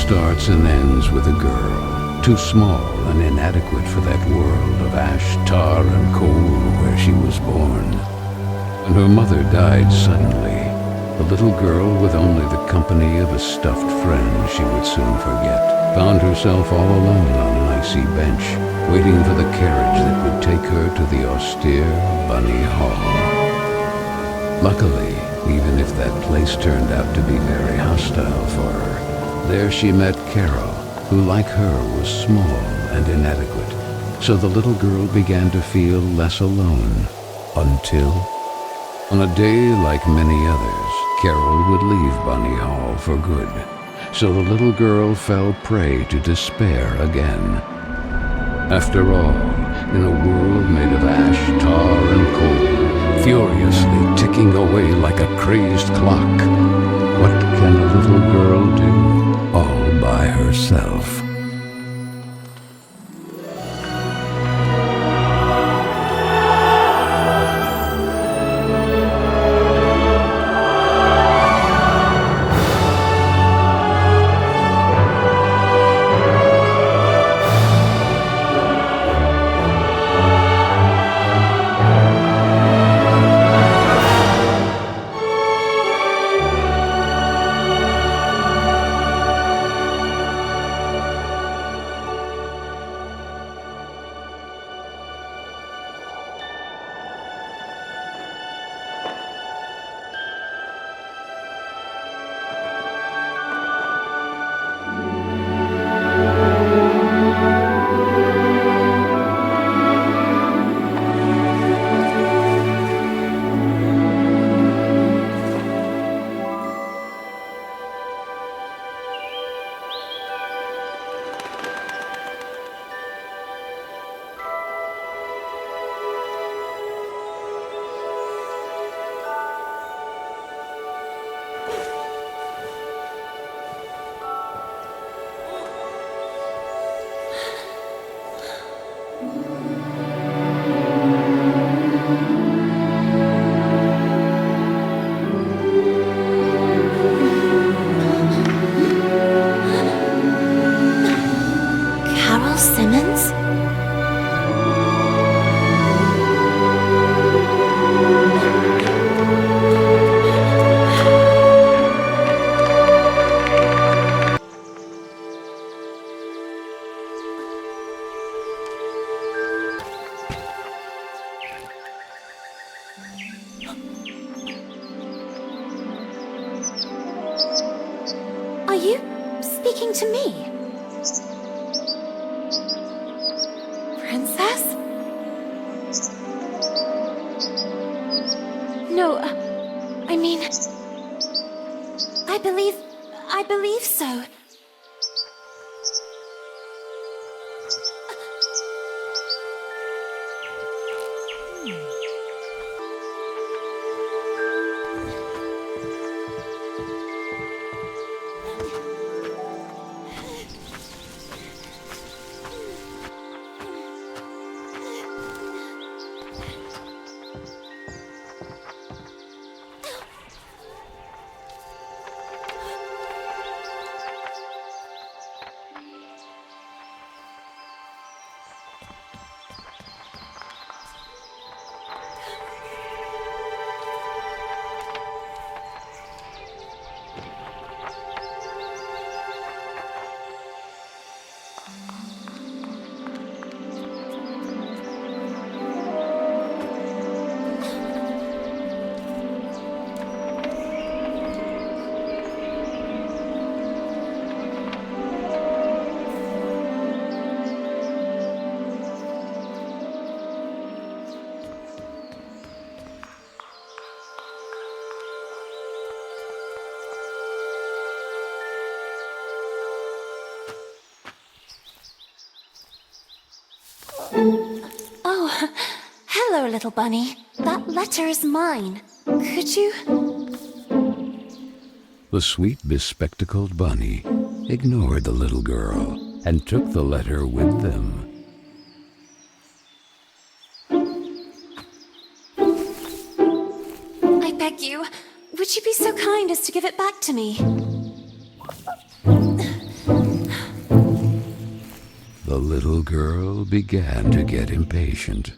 starts and ends with a girl, too small and inadequate for that world of ash, tar, and coal where she was born. When her mother died suddenly, the little girl, with only the company of a stuffed friend she would soon forget, found herself all alone on an icy bench, waiting for the carriage that would take her to the austere Bunny Hall. Luckily, even if that place turned out to be very hostile for her, there she met Carole, who like her was small and inadequate, so the little girl began to feel less alone, until, on a day like many others, Carole would leave Bunny Hall for good, so the little girl fell prey to despair again. After all, in a world made of ash, tar, and coal, furiously ticking away like a crazed clock, what can a little girl do all by herself? Are you speaking to me? Princess? No, I mean... I believe so. Oh, hello, little bunny. That letter is mine. Could you... The sweet, bespectacled bunny ignored the little girl and took the letter with them. I beg you, would you be so kind as to give it back to me? the little girl began to get impatient.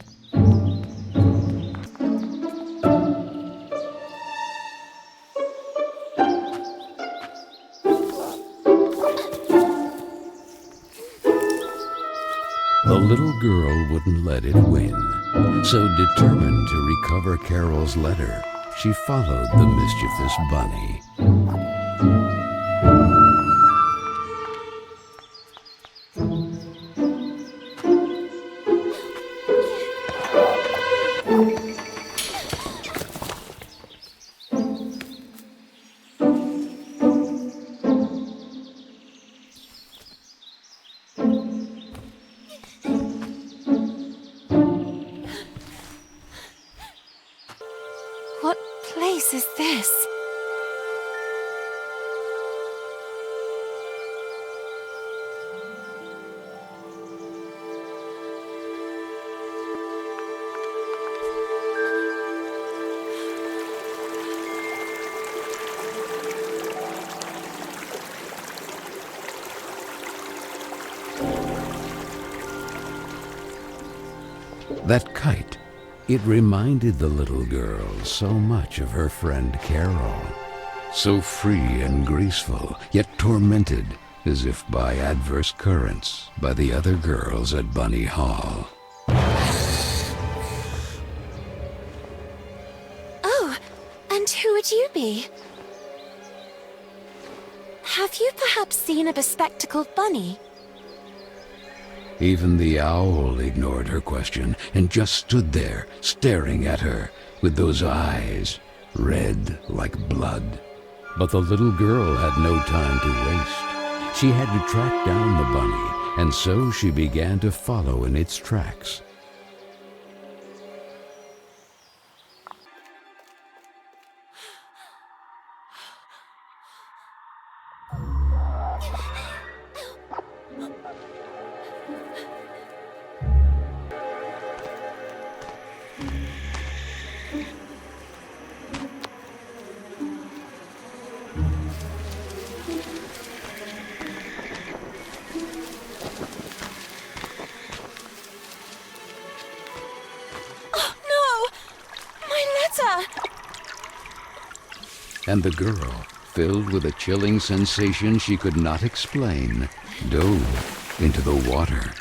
The little girl wouldn't let it win, so determined to recover Carol's letter, she followed the mischievous bunny. What place is this? That kite, it reminded the little girl so much of her friend Carol. So free and graceful, yet tormented, as if by adverse currents, by the other girls at Bunny Hall. Oh, and who would you be? Have you perhaps seen a bespectacled bunny? Even the owl ignored her question and just stood there, staring at her, with those eyes, red like blood. But the little girl had no time to waste. She had to track down the bunny, and so she began to follow in its tracks. And the girl, filled with a chilling sensation she could not explain, dove into the water.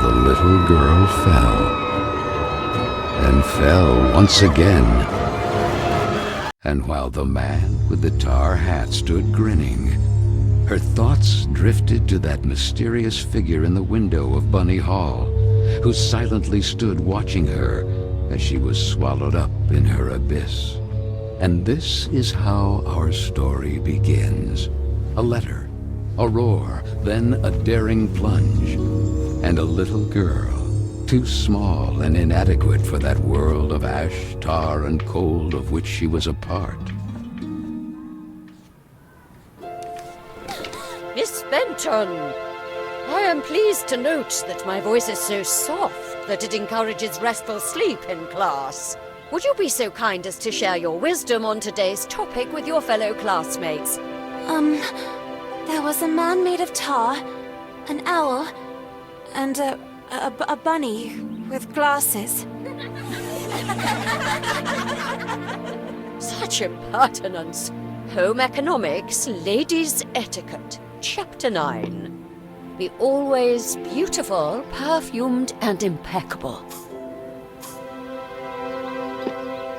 the little girl fell, and fell once again. And while the man with the tar hat stood grinning, her thoughts drifted to that mysterious figure in the window of Bunny Hall, who silently stood watching her as she was swallowed up in her abyss. And this is how our story begins. A letter, a roar, then a daring plunge, and a little girl, too small and inadequate for that world of ash, tar, and cold of which she was a part. Miss Benton, I am pleased to note that my voice is so soft that it encourages restful sleep in class. Would you be so kind as to share your wisdom on today's topic with your fellow classmates? There was a man made of tar, an owl, and a bunny with glasses. Such impertinence. Home Economics, Ladies' Etiquette, Chapter 9. Be always beautiful, perfumed, and impeccable.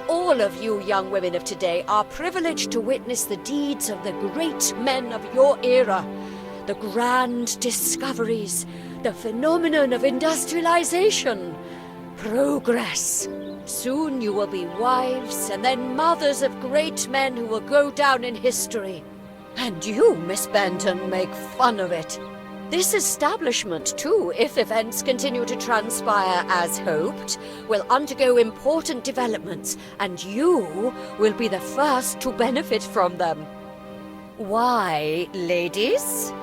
All of you young women of today are privileged to witness the deeds of the great men of your era, the grand discoveries, the phenomenon of industrialization, progress. Soon you will be wives and then mothers of great men who will go down in history. And you, Miss Benton, make fun of it. This establishment, too, if events continue to transpire as hoped, will undergo important developments, and you will be the first to benefit from them. Why, ladies?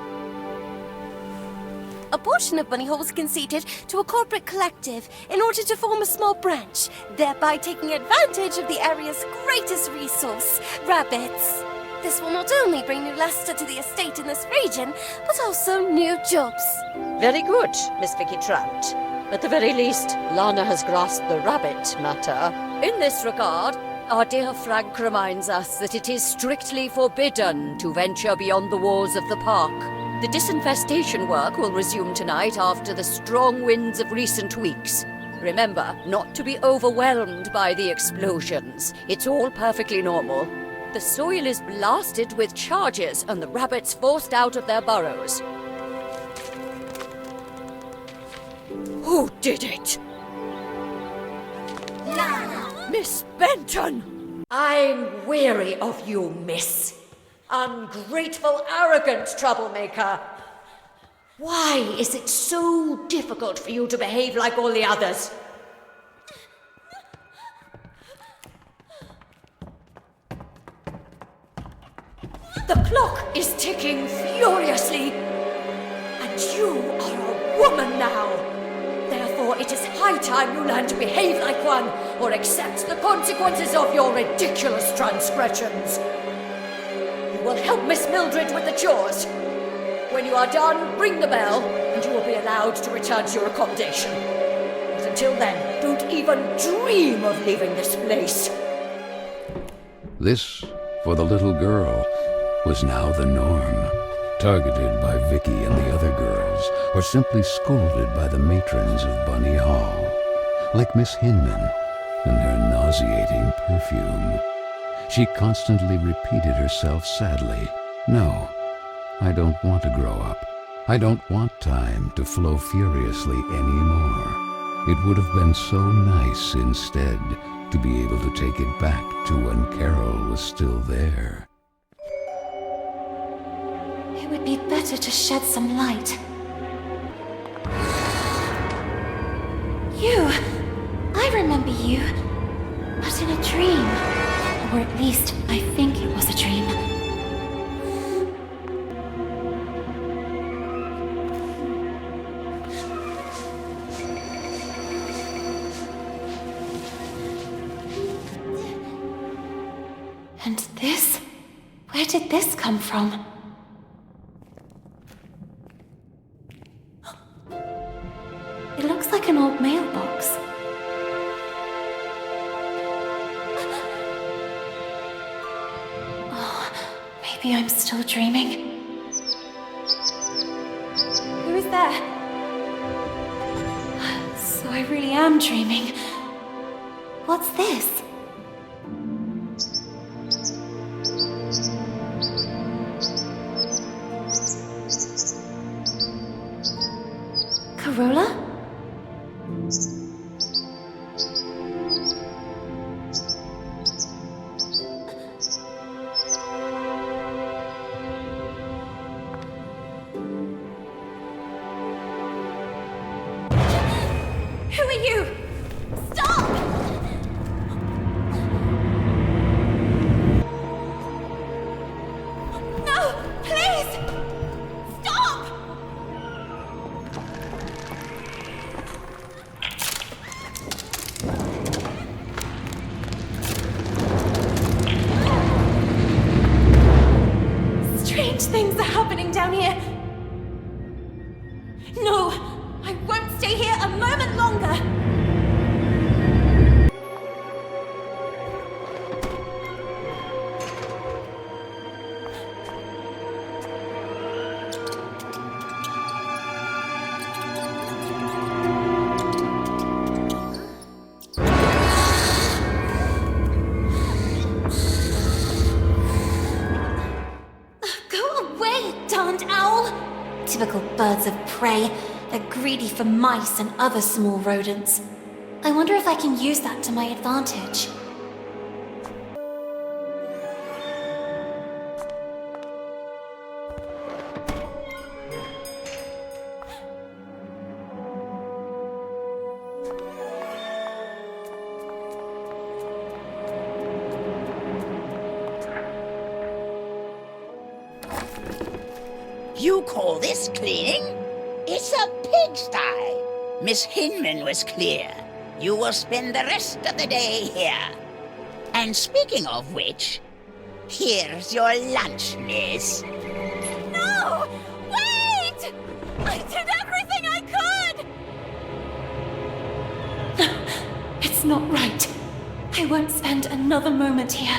A portion of Bunny Hall was conceded to a corporate collective in order to form a small branch, thereby taking advantage of the area's greatest resource, rabbits. This will not only bring new luster to the estate in this region, but also new jobs. Very good, Miss Vicky Trout. At the very least, Lana has grasped the rabbit matter. In this regard, our dear Frank reminds us that it is strictly forbidden to venture beyond the walls of the park. The disinfestation work will resume tonight after the strong winds of recent weeks. Remember, not to be overwhelmed by the explosions. It's all perfectly normal. The soil is blasted with charges and the rabbits forced out of their burrows. Who did it? Miss Benton! I'm weary of you, miss. Ungrateful, arrogant troublemaker. Why is it so difficult for you to behave like all the others? The clock is ticking furiously, and you are a woman now. Therefore, it is high time you learn to behave like one, or accept the consequences of your ridiculous transgressions. You will help Miss Mildred with the chores. When you are done, ring the bell, and you will be allowed to return to your accommodation. But until then, don't even dream of leaving this place. This, for the little girl, was now the norm, targeted by Vicky and the other girls, or simply scolded by the matrons of Bunny Hall, like Miss Hinman and her nauseating perfume. She constantly repeated herself sadly, "No, I don't want to grow up. I don't want time to flow furiously anymore. It would have been so nice instead to be able to take it back to when Carol was still there." It would be better to shed some light. You! I remember you. But in a dream. Or at least, I think it was a dream. And this? Where did this come from? It looks like an old mailbox. Oh, maybe I'm still dreaming. Who is there? am dreaming. What's this? Carola? Who are you? Stop! No! Please! Stop! Strange things are happening down here. No! I won't stay here a moment longer! Go away, darned owl! Typical birds of prey. They're greedy for mice and other small rodents. I wonder if I can use that to my advantage. You call this cleaning? It's a pigsty. Miss Hinman was clear. You will spend the rest of the day here. And speaking of which, here's your lunch, miss. No! Wait! I did everything I could! It's not right. I won't spend another moment here.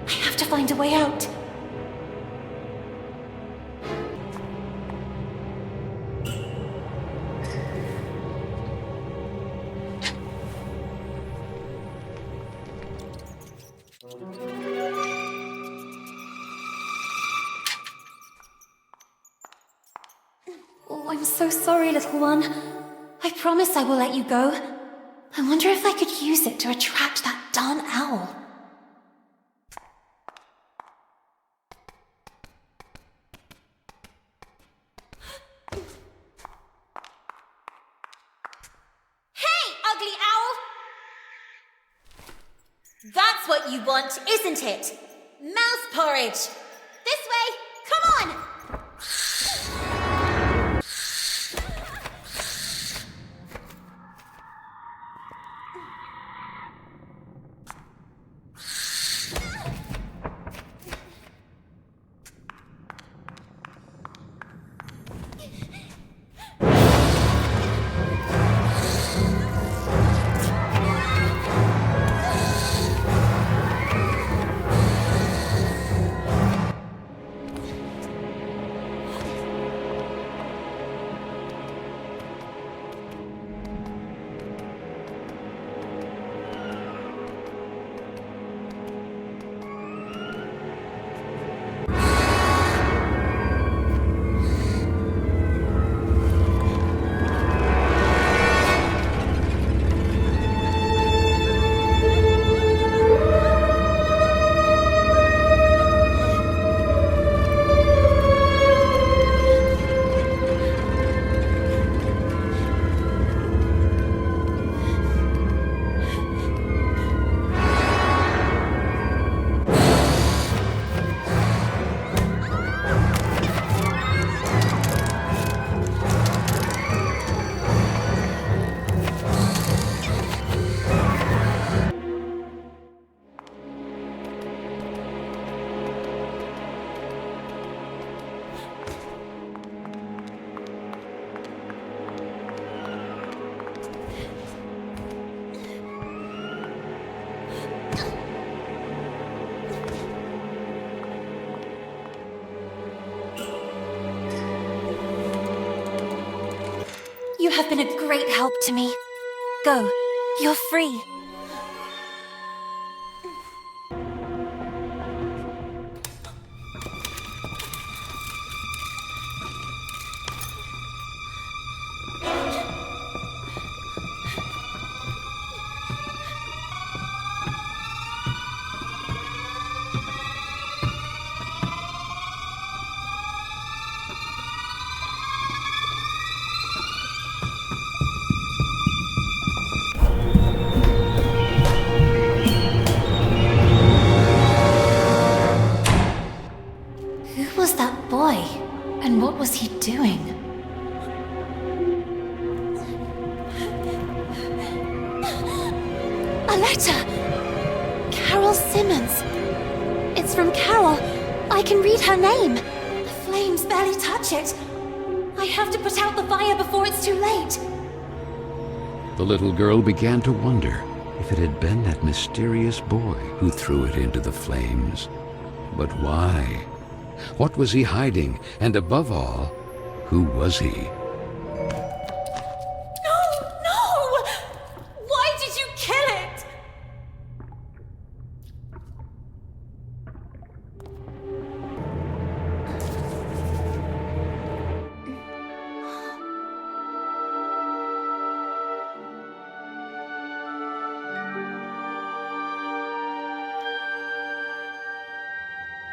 I have to find a way out. Oh, I'm so sorry, little one. I promise I will let you go. I wonder if I could use it to attract that darn owl. Hey, ugly owl! That's what you want, isn't it? Mouse porridge! This way! Come on! You have been a great help to me. Go. You're free. Who was that boy? And what was he doing? A letter! Carole Simmons. It's from Carole. I can read her name. The flames barely touch it. I have to put out the fire before it's too late. The little girl began to wonder if it had been that mysterious boy who threw it into the flames. But why? What was he hiding? And above all, who was he? No! No! Why did you kill it?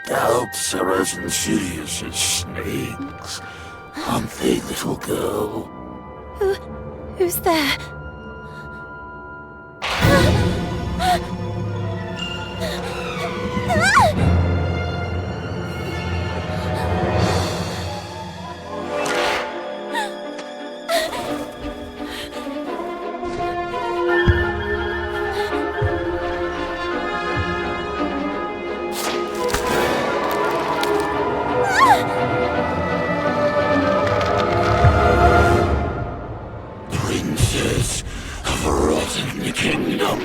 Doubts are as insidious as snakes, aren't they, little girl? Who's there? Princess of a rotten kingdom.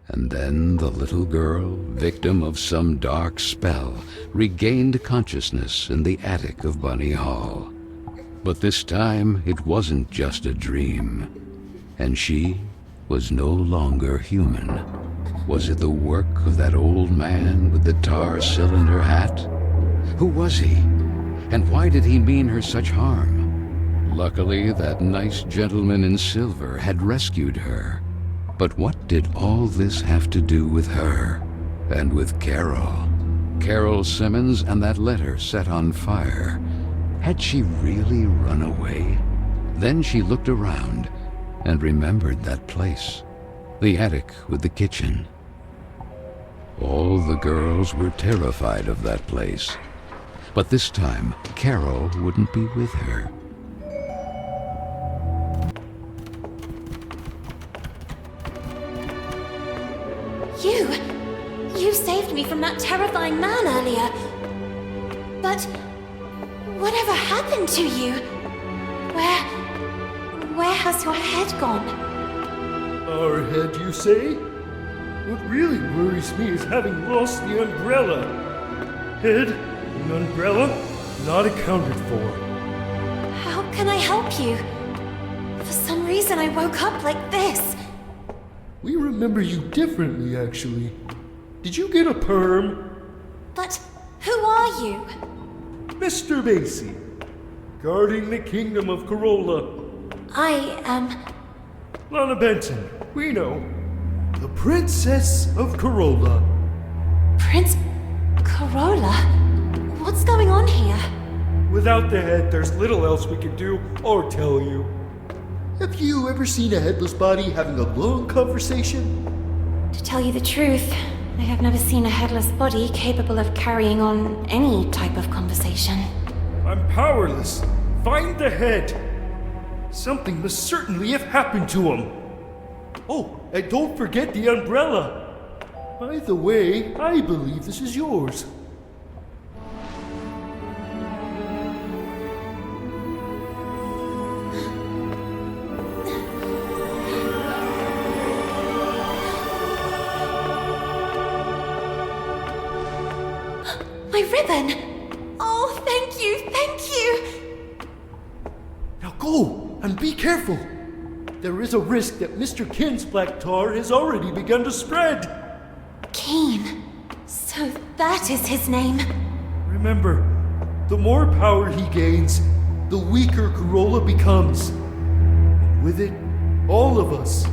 And then the little girl, victim of some dark spell, regained consciousness in the attic of Bunny Hall. But this time it wasn't just a dream, and she was no longer human. Was it the work of that old man with the tar cylinder hat? Who was he? And why did he mean her such harm? Luckily, that nice gentleman in silver had rescued her. But what did all this have to do with her? And with Carole? Carole Simmons and that letter set on fire. Had she really run away? Then she looked around and remembered that place. The attic with the kitchen. All the girls were terrified of that place. But this time, Carole wouldn't be with her. You saved me from that terrifying man earlier. But whatever happened to you? Where has your head gone? Our head, you say? What really worries me is having lost the umbrella. Head and umbrella not accounted for. How can I help you? For some reason I woke up like this. We remember you differently, actually. Did you get a perm? But who are you? Mr. Basie, guarding the kingdom of Carole. I am... Lana Benton, we know. The Princess of Carole. Prince Corolla? What's going on here? Without the head, there's little else we can do or tell you. Have you ever seen a headless body having a long conversation? To tell you the truth, I have never seen a headless body capable of carrying on any type of conversation. I'm powerless. Find the head. Something must certainly have happened to him. Oh, and don't forget the umbrella. By the way, I believe this is yours. My ribbon! Oh, thank you, thank you! Now go, and be careful. There is a risk that Mr. Kin's black tar has already begun to spread. Keen. So that is his name. Remember, the more power he gains, the weaker Carole becomes. And with it, all of us.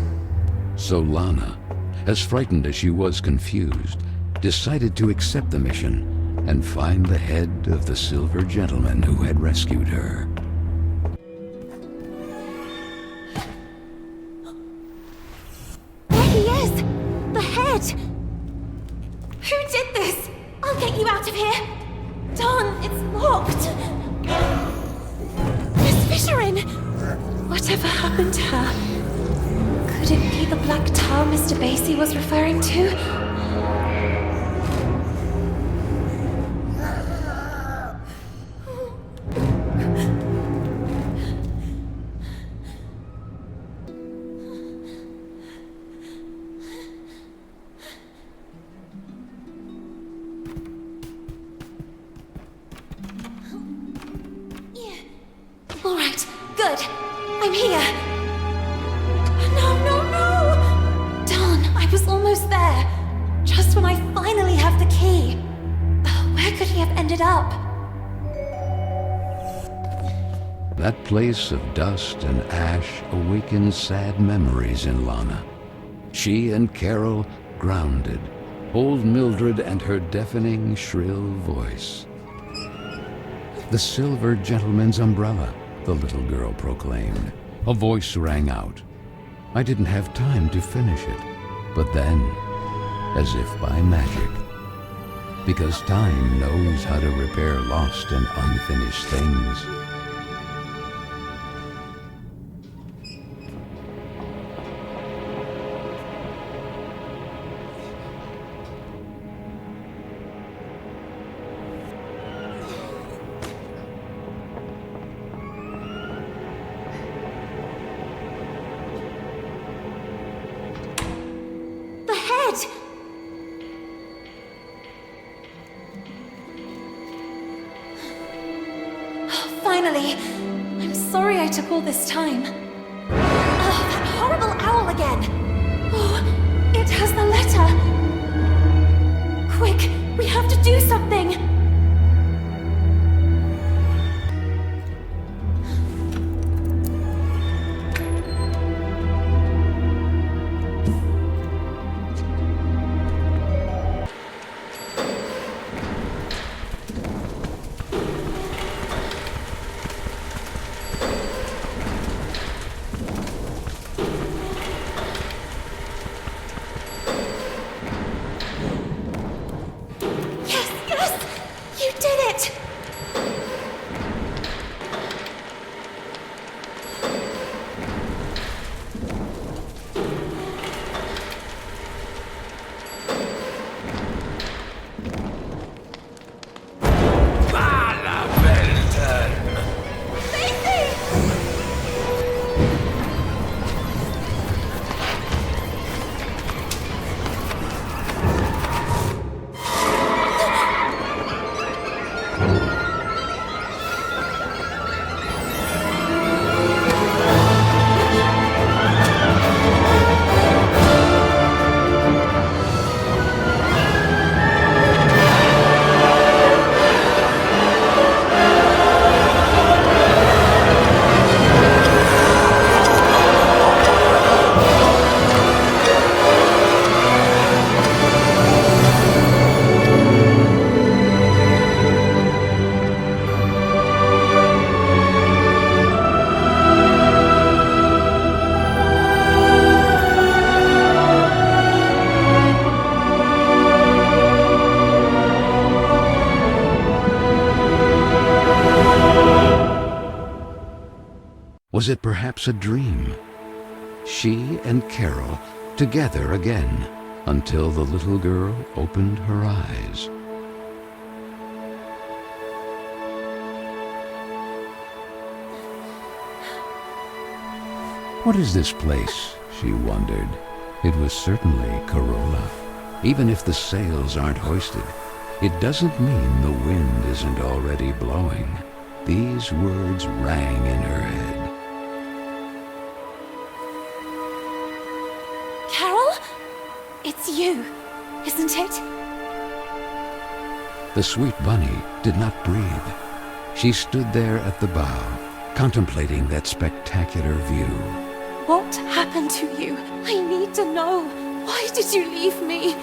So Lana, as frightened as she was confused, decided to accept the mission and find the head of the silver gentleman who had rescued her. There he is! The head! Who did this? I'll get you out of here! Don, it's locked! Miss Fisherin! Whatever happened to her? Could it be the black tar Mr. Basie was referring to? All right, good. I'm here. No! Darn, I was almost there. Just when I finally have the key. Where could he have ended up? That place of dust and ash awakened sad memories in Lana. She and Carol grounded, old Mildred and her deafening, shrill voice. The silver gentleman's umbrella, the little girl proclaimed. A voice rang out. I didn't have time to finish it, but then, as if by magic, because time knows how to repair lost and unfinished things. Finally! I'm sorry I took all this time. Oh, that horrible owl again! Oh, it has the letter! Quick, we have to do something! Yes! Was it perhaps a dream? She and Carol together again until the little girl opened her eyes. What is this place? She wondered. It was certainly Carola. Even if the sails aren't hoisted, it doesn't mean the wind isn't already blowing. These words rang in her head. Carol? It's you, isn't it? The sweet bunny did not breathe. She stood there at the bow, contemplating that spectacular view. What happened to you? I need to know. Why did you leave me?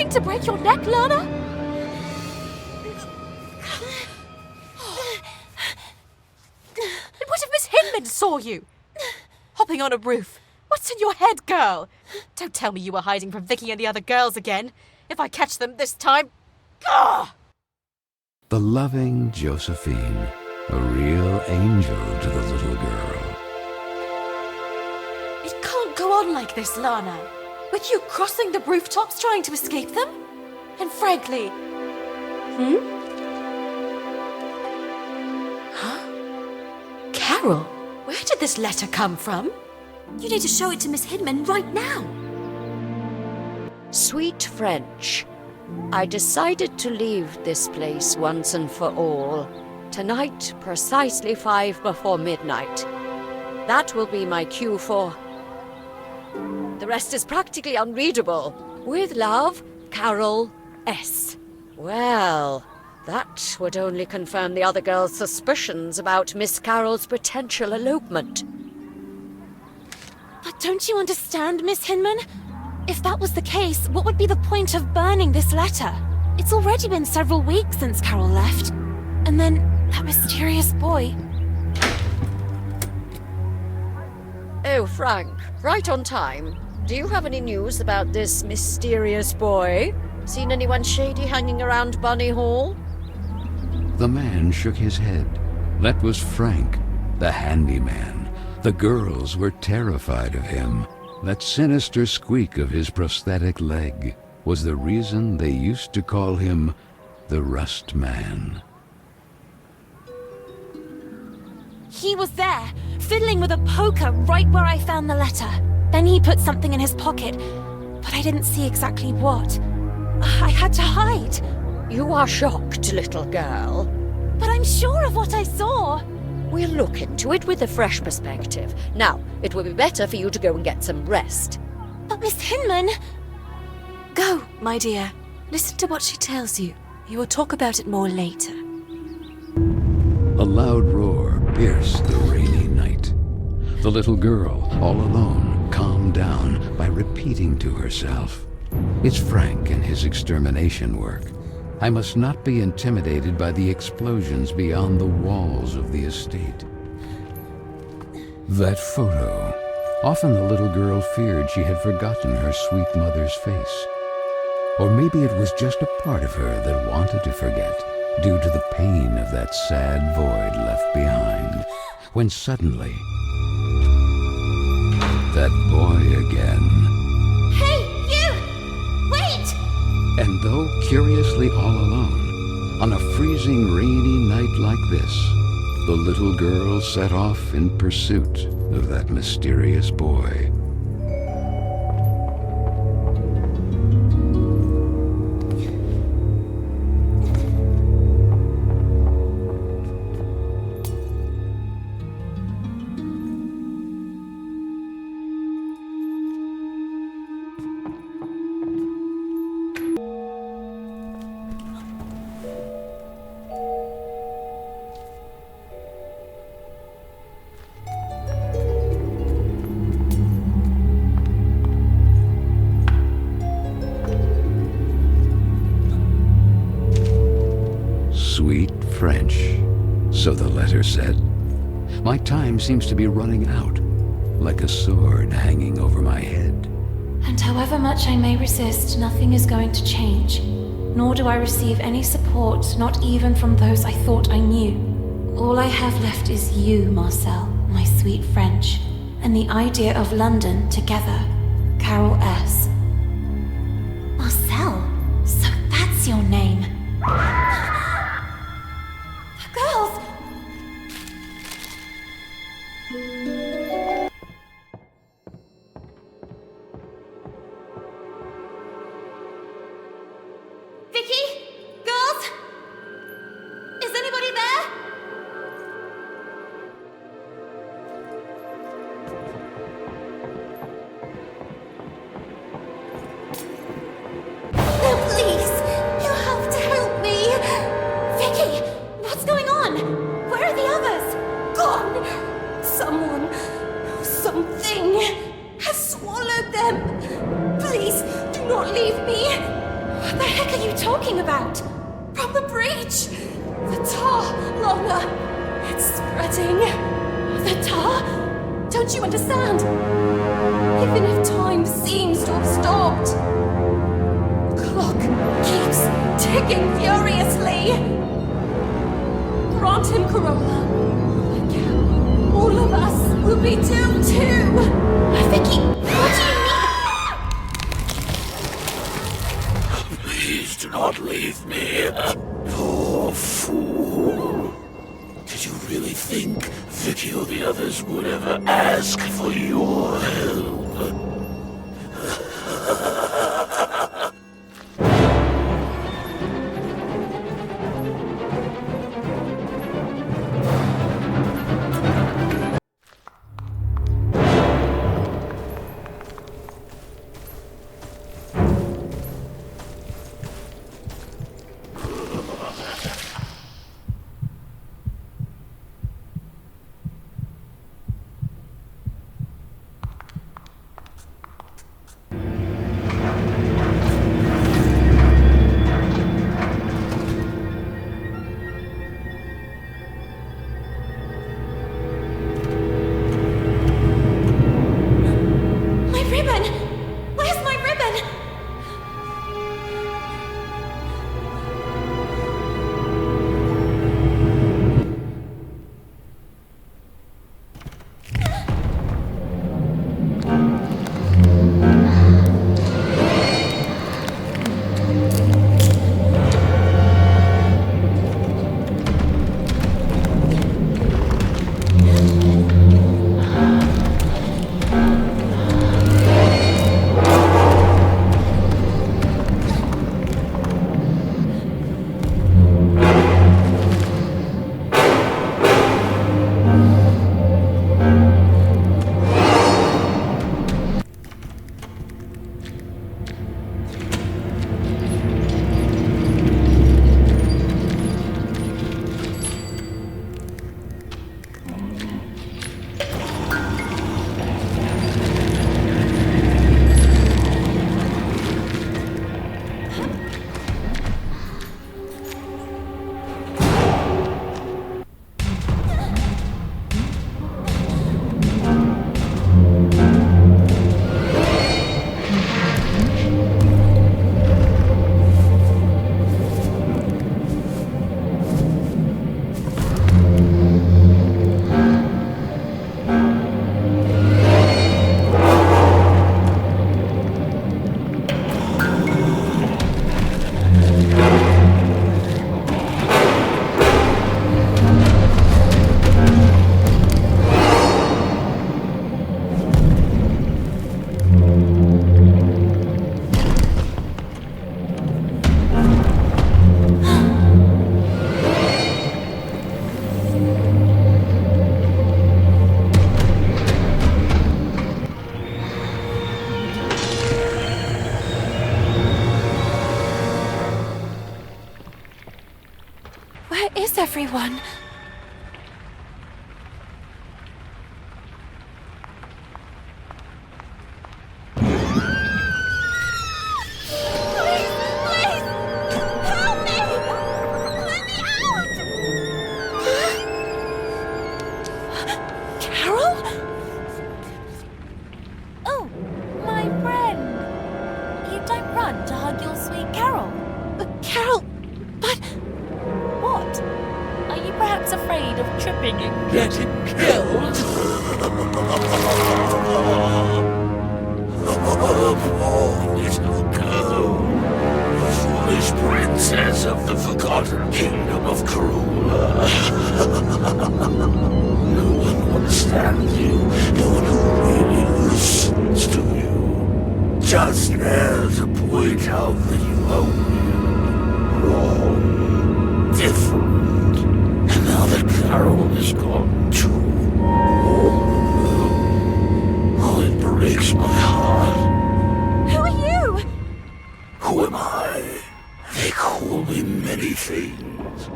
To break your neck, Lana? And what if Miss Hinman saw you? Hopping on a roof. What's in your head, girl? Don't tell me you were hiding from Vicky and the other girls again. If I catch them this time... Gah! The loving Josephine, a real angel to the little girl. It can't go on like this, Lana. With you crossing the rooftops trying to escape them? And frankly... Huh? Carol, where did this letter come from? You need to show it to Miss Hinman right now. Sweet French, I decided to leave this place once and for all. Tonight, precisely 5 before midnight. That will be my cue for... The rest is practically unreadable. With love, Carol S. Well, that would only confirm the other girls' suspicions about Miss Carol's potential elopement. But don't you understand, Miss Hinman? If that was the case, what would be the point of burning this letter? It's already been several weeks since Carol left. And then, that mysterious boy. Oh, Frank, right on time. Do you have any news about this mysterious boy? Seen anyone shady hanging around Bunny Hall? The man shook his head. That was Frank, the handyman. The girls were terrified of him. That sinister squeak of his prosthetic leg was the reason they used to call him the Rust Man. He was there, fiddling with a poker right where I found the letter. Then he put something in his pocket, but I didn't see exactly what. I had to hide. You are shocked, little girl. But I'm sure of what I saw. We'll look into it with a fresh perspective. Now, it will be better for you to go and get some rest. But Miss Hinman... Go, my dear. Listen to what she tells you. You will talk about it more later. A loud roar pierced the rainy night. The little girl, all alone, calmed down by repeating to herself, "It's Frank and his extermination work. I must not be intimidated by the explosions beyond the walls of the estate." That photo. Often the little girl feared she had forgotten her sweet mother's face. Or maybe it was just a part of her that wanted to forget, due to the pain of that sad void left behind, when suddenly, that boy again. Hey, you! Wait! And though curiously all alone, on a freezing rainy night like this, the little girl set off in pursuit of that mysterious boy. Sweet French, so the letter said. My time seems to be running out, like a sword hanging over my head. And however much I may resist, nothing is going to change. Nor do I receive any support, not even from those I thought I knew. All I have left is you, Marcel, my sweet French, and the idea of London together. Carole S. Marcel? So that's your name. The girls! Vicky? Girls? Is anybody there? No, please! You have to help me! Vicky! What's going on? Where are the others? Gone! Someone, something, has swallowed them! Please, do not leave me! What the heck are you talking about? From the bridge! The tar, Lana! It's spreading! The tar? Don't you understand? Even if time seems to have stopped, the clock keeps ticking furiously! Grant him, Carola. All of us will be doomed too! Vicky, what do you mean? Please do not leave me. Poor fool. Did you really think Vicky or the others would ever ask for your help? everyone? Please! Help me! Let me out! Carole? Oh, my friend. You don't run to hug your sweet Carole. Carole, but... What? Are you perhaps afraid of tripping and Getting killed? Poor little girl. The foolish princess of the forgotten kingdom of Carole. No one understands you. No one who really listens to you. Just there to point out that you are weird, wrong, different. And now that Carole is gone too. Oh, it breaks my heart. Who are you? Who am I? They call me many things.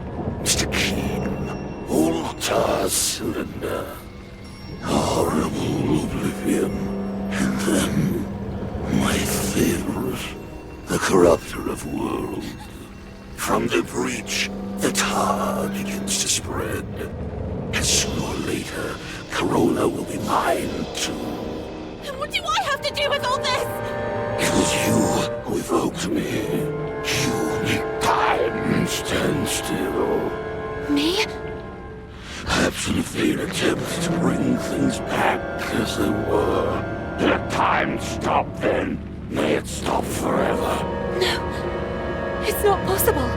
Mr. Keen, Altar Cylinder, Horrible Oblivion, and then my favorite, the Corrupter of Worlds. From the breach, the tar begins to spread. And sooner or later, Carole will be mine too. And what do I have to do with all this? It was you who evoked me. You make time stand still. Me? Perhaps in a vain attempt to bring things back as they were. Let time stop then. May it stop forever. No. It's not possible.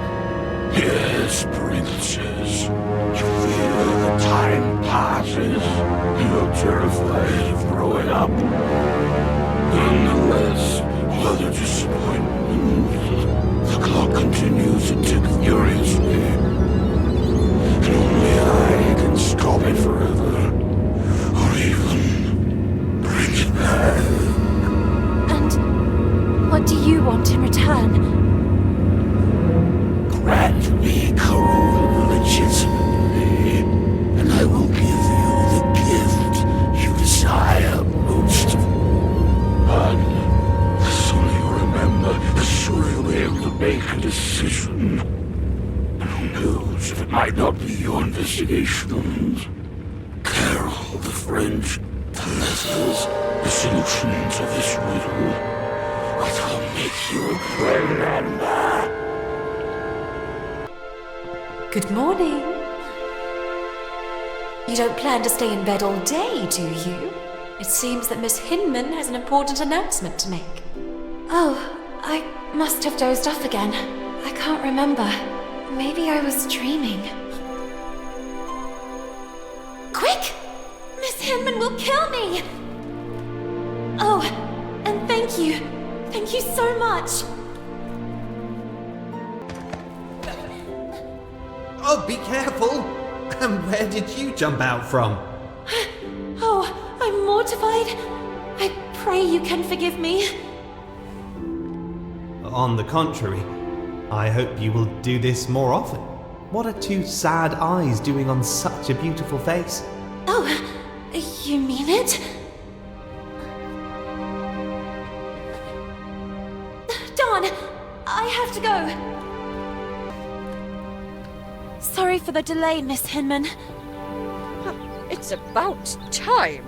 Yes, princess. You fear that time passes. You're terrified of growing up. Nonetheless, what a disappointment. The clock continues to tick furiously. And only I can stop it forever. Or even bring it back. And what do you want in return? Grant me Carole legitimately, and I will give you the gift you desire most of all. But the sooner you remember, the sooner you'll be able to make a decision. And who knows if it might not be your investigations. Carole, the French, the letters, the solutions of this riddle. What will make you remember? Good morning. You don't plan to stay in bed all day, do you? It seems that Miss Hinman has an important announcement to make. Oh, I must have dozed off again. I can't remember. Maybe I was dreaming. Quick! Miss Hinman will kill me! Oh, and thank you. Thank you so much. Oh, be careful! And where did you jump out from? Oh, I'm mortified. I pray you can forgive me. On the contrary, I hope you will do this more often. What are two sad eyes doing on such a beautiful face? Oh, you mean it? Dawn, I have to go. Sorry for the delay, Miss Hinman. It's about time.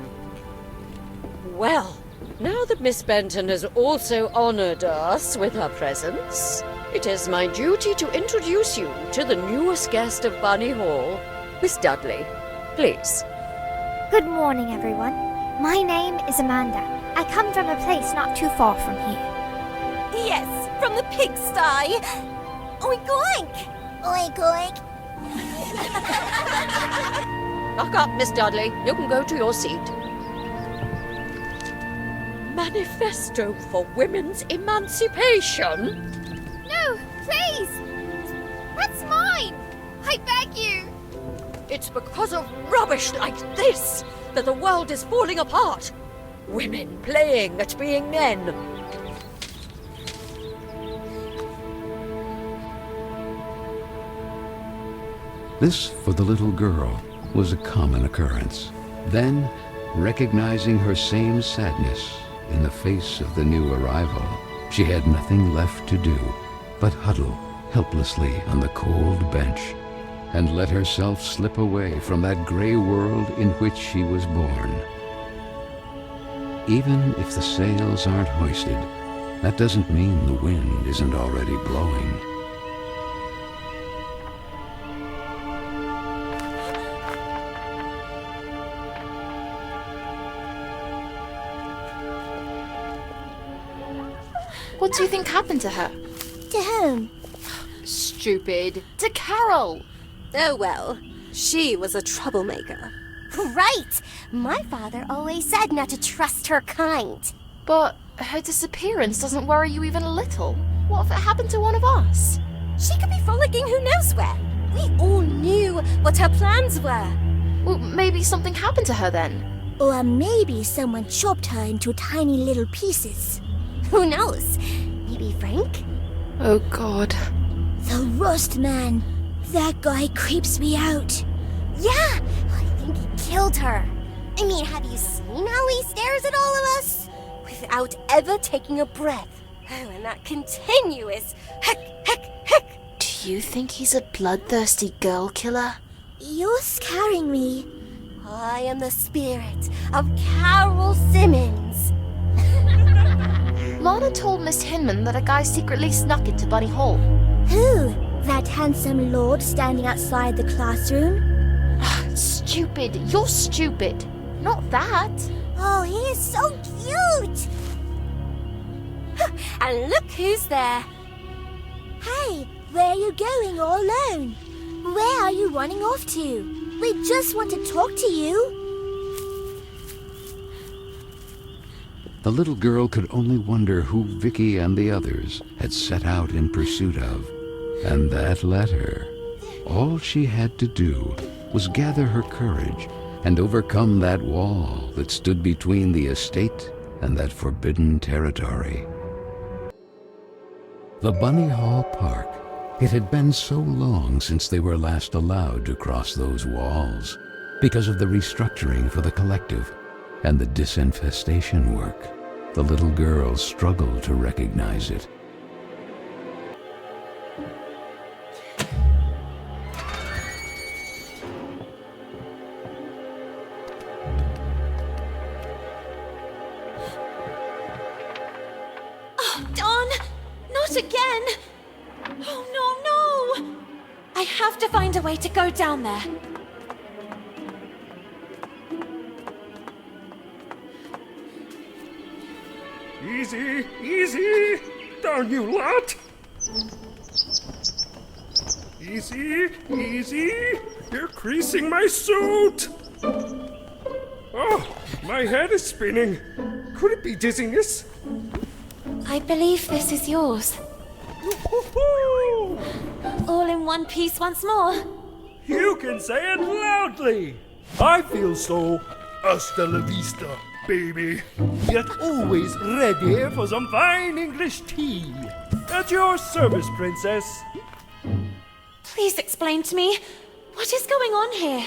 Well, now that Miss Benton has also honored us with her presence, it is my duty to introduce you to the newest guest of Bunny Hall, Miss Dudley. Please. Good morning, everyone. My name is Amanda. I come from a place not too far from here. Yes, from the pigsty. Oink oink! Oink oink. Knock up, Miss Dudley. You can go to your seat. Manifesto for Women's Emancipation? No, please! That's mine! I beg you! It's because of rubbish like this that the world is falling apart. Women playing at being men. This, for the little girl, was a common occurrence. Then, recognizing her same sadness in the face of the new arrival, she had nothing left to do but huddle helplessly on the cold bench and let herself slip away from that gray world in which she was born. Even if the sails aren't hoisted, that doesn't mean the wind isn't already blowing. What do you think happened to her? To whom? Stupid. To Carole. Oh well, she was a troublemaker. Right! My father always said not to trust her kind. But her disappearance doesn't worry you even a little. What if it happened to one of us? She could be frolicking who knows where. We all knew what her plans were. Well, maybe something happened to her then. Or maybe someone chopped her into tiny little pieces. Who knows? Maybe Frank? Oh God. The Rust Man. That guy creeps me out. Yeah, I think he killed her. I mean, have you seen how he stares at all of us? Without ever taking a breath. Oh, and that continuous heck, heck, heck. Do you think he's a bloodthirsty girl killer? You're scaring me. I am the spirit of Carole Simmons. Lana told Miss Hinman that a guy secretly snuck into Bunny Hall. Who? That handsome lord standing outside the classroom? Stupid. You're stupid. Not that. Oh, he is so cute! And look who's there. Hey, where are you going all alone? Where are you running off to? We just want to talk to you. The little girl could only wonder who Vicky and the others had set out in pursuit of. And that letter. All she had to do was gather her courage and overcome that wall that stood between the estate and that forbidden territory. The Bunny Hall Park. It had been so long since they were last allowed to cross those walls because of the restructuring for the collective and the disinfestation work. The little girl struggled to recognize it. Oh, Dawn! Not again! Oh, no! I have to find a way to go down there. Easy, easy! Down, you lot! Easy, easy! You're creasing my suit! Oh, my head is spinning. Could it be dizziness? I believe this is yours. Woo-hoo-hoo! All in one piece once more. You can say it loudly! I feel so hasta la vista, baby. Yet always ready for some fine English tea. At your service, princess. Please explain to me, what is going on here?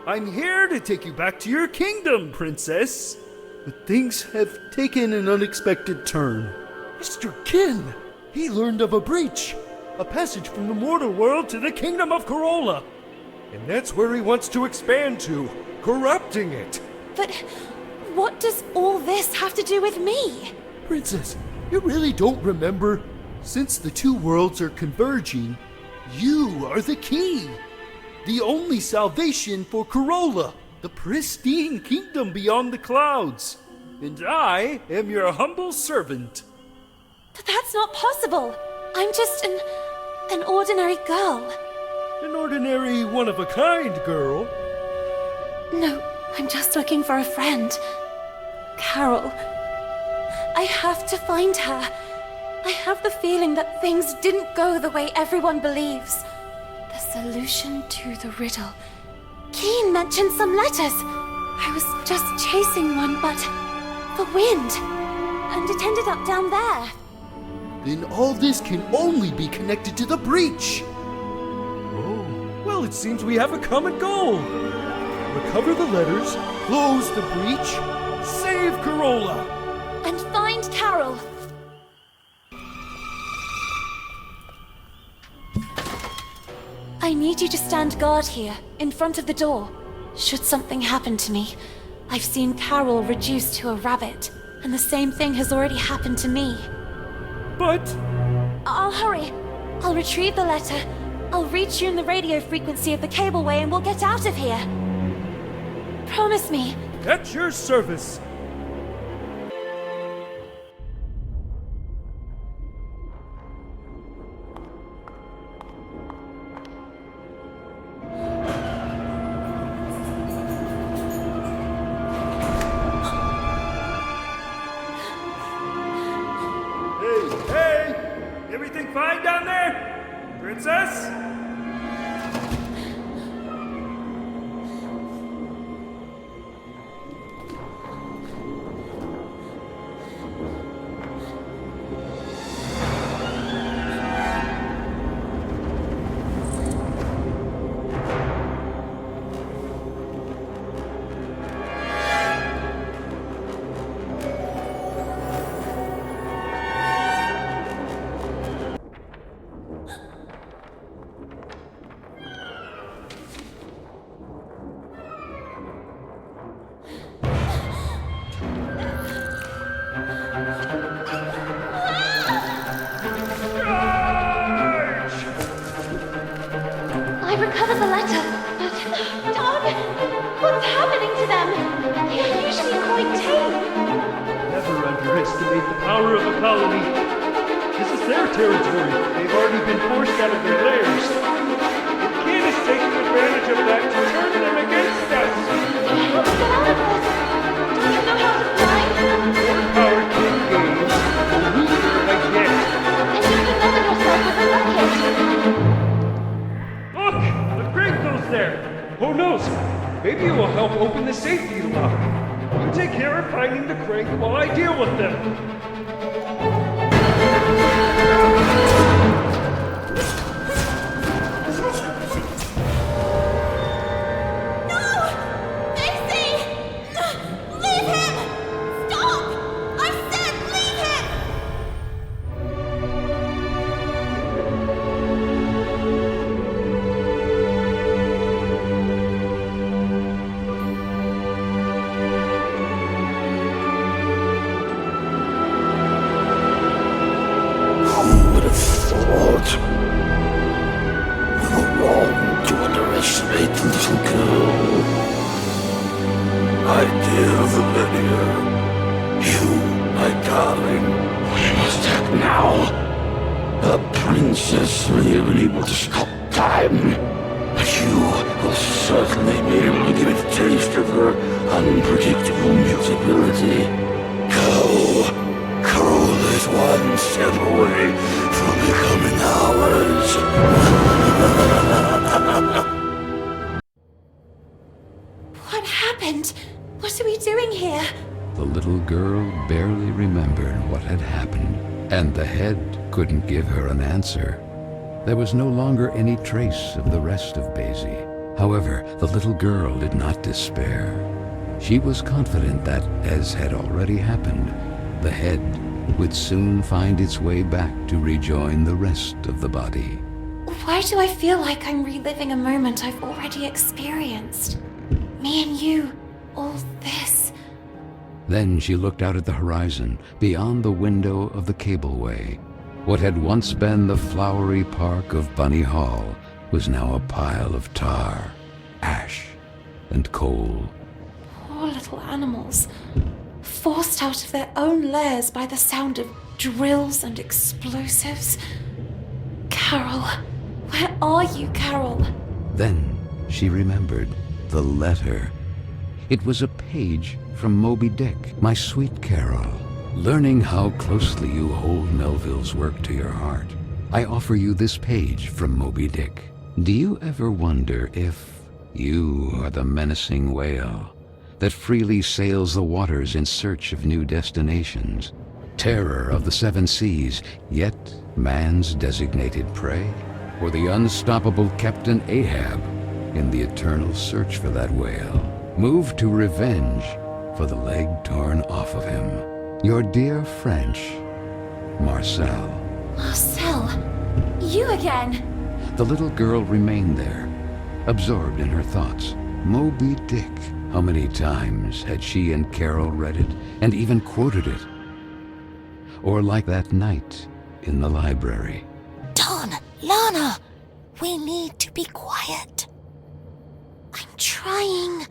I'm here to take you back to your kingdom, princess. But things have taken an unexpected turn. Mr. Kin, he learned of a breach. A passage from the mortal world to the kingdom of Carole. And that's where he wants to expand to, corrupting it. But what does all this have to do with me? Princess, you really don't remember? Since the two worlds are converging, you are the key. The only salvation for Carole, the pristine kingdom beyond the clouds. And I am your humble servant. But that's not possible. I'm just an ordinary girl. An ordinary one-of-a-kind girl. No, I'm just looking for a friend. Carole. I have to find her. I have the feeling that things didn't go the way everyone believes. The solution to the riddle. Keen mentioned some letters. I was just chasing one, but the wind. And it ended up down there. Then all this can only be connected to the breach. Oh, well, it seems we have a common goal. Recover the letters, close the breach, save Carola. And find Carole. I need you to stand guard here, in front of the door. Should something happen to me, I've seen Carole reduced to a rabbit, and the same thing has already happened to me. But... I'll hurry. I'll retrieve the letter. I'll reach you in the radio frequency of the cableway and we'll get out of here. Promise me. At your service. Hey! Everything fine down there? Princess? I recovered the letter, but... Don! What's happening to them? They are usually quite tame. Never underestimate the power of a colony. This is their territory. They've already been forced out of their lairs. The kid is taking advantage of that to turn them against us. How to get out of this? Do you know how to fly? More power kid games, the weaker I get. And you can level yourself with a rocket. Look! The crate goes there! Who knows? Maybe it will help open the safety lock. You take care of finding the crate while I deal with them. My dear Valeria, you, my darling, we must act now. The princess may have been able to stop time, but you will certainly be able to give it a taste of her unpredictable mutability. Go. Carole is one step away from becoming ours. What happened? What are we doing here? The little girl barely remembered what had happened, and the head couldn't give her an answer. There was no longer any trace of the rest of Bye. However, the little girl did not despair. She was confident that, as had already happened, the head would soon find its way back to rejoin the rest of the body. Why do I feel like I'm reliving a moment I've already experienced? Me and you, all this. Then she looked out at the horizon, beyond the window of the cableway. What had once been the flowery park of Bunny Hall was now a pile of tar, ash, and coal. Poor little animals, forced out of their own lairs by the sound of drills and explosives. Carole, where are you, Carole? Then she remembered the letter. It was a page from Moby Dick, My Sweet Carole. Learning how closely you hold Melville's work to your heart, I offer you this page from Moby Dick. Do you ever wonder if you are the menacing whale that freely sails the waters in search of new destinations, terror of the seven seas, yet man's designated prey? Or the unstoppable Captain Ahab, in the eternal search for that whale, moved to revenge for the leg torn off of him. Your dear French, Marcel. Marcel, you again. The little girl remained there, absorbed in her thoughts. Moby Dick. How many times had she and Carol read it, and even quoted it? Or like that night in the library. Don, Lana, we need to be quiet. I'm trying.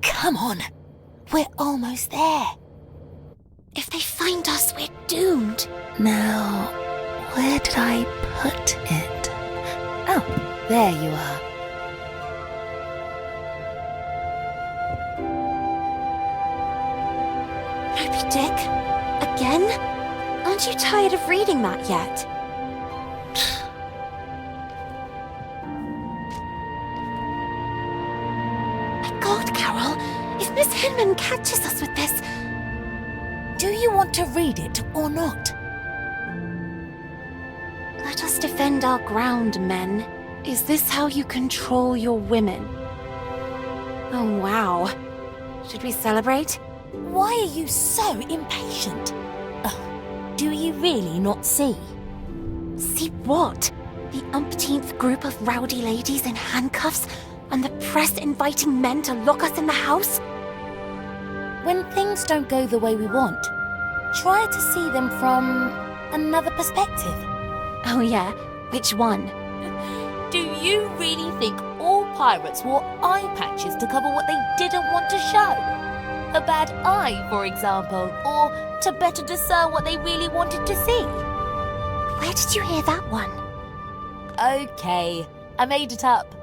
Come on, we're almost there. If they find us, we're doomed. Now, where did I put it? Oh, there you are. Moby Dick? Again? Aren't you tired of reading that yet? My God, Carol, if Miss Hinman catches us with this... Do you want to read it or not? Let us defend our ground, men. Is this how you control your women? Oh, wow. Should we celebrate? Why are you so impatient? Oh, do you really not see? See what? The umpteenth group of rowdy ladies in handcuffs, and the press inviting men to lock us in the house? When things don't go the way we want, try to see them from another perspective. Oh yeah, which one? Do you really think all pirates wore eye patches to cover what they didn't want to show? A bad eye, for example, or to better discern what they really wanted to see? Where did you hear that one? Okay, I made it up.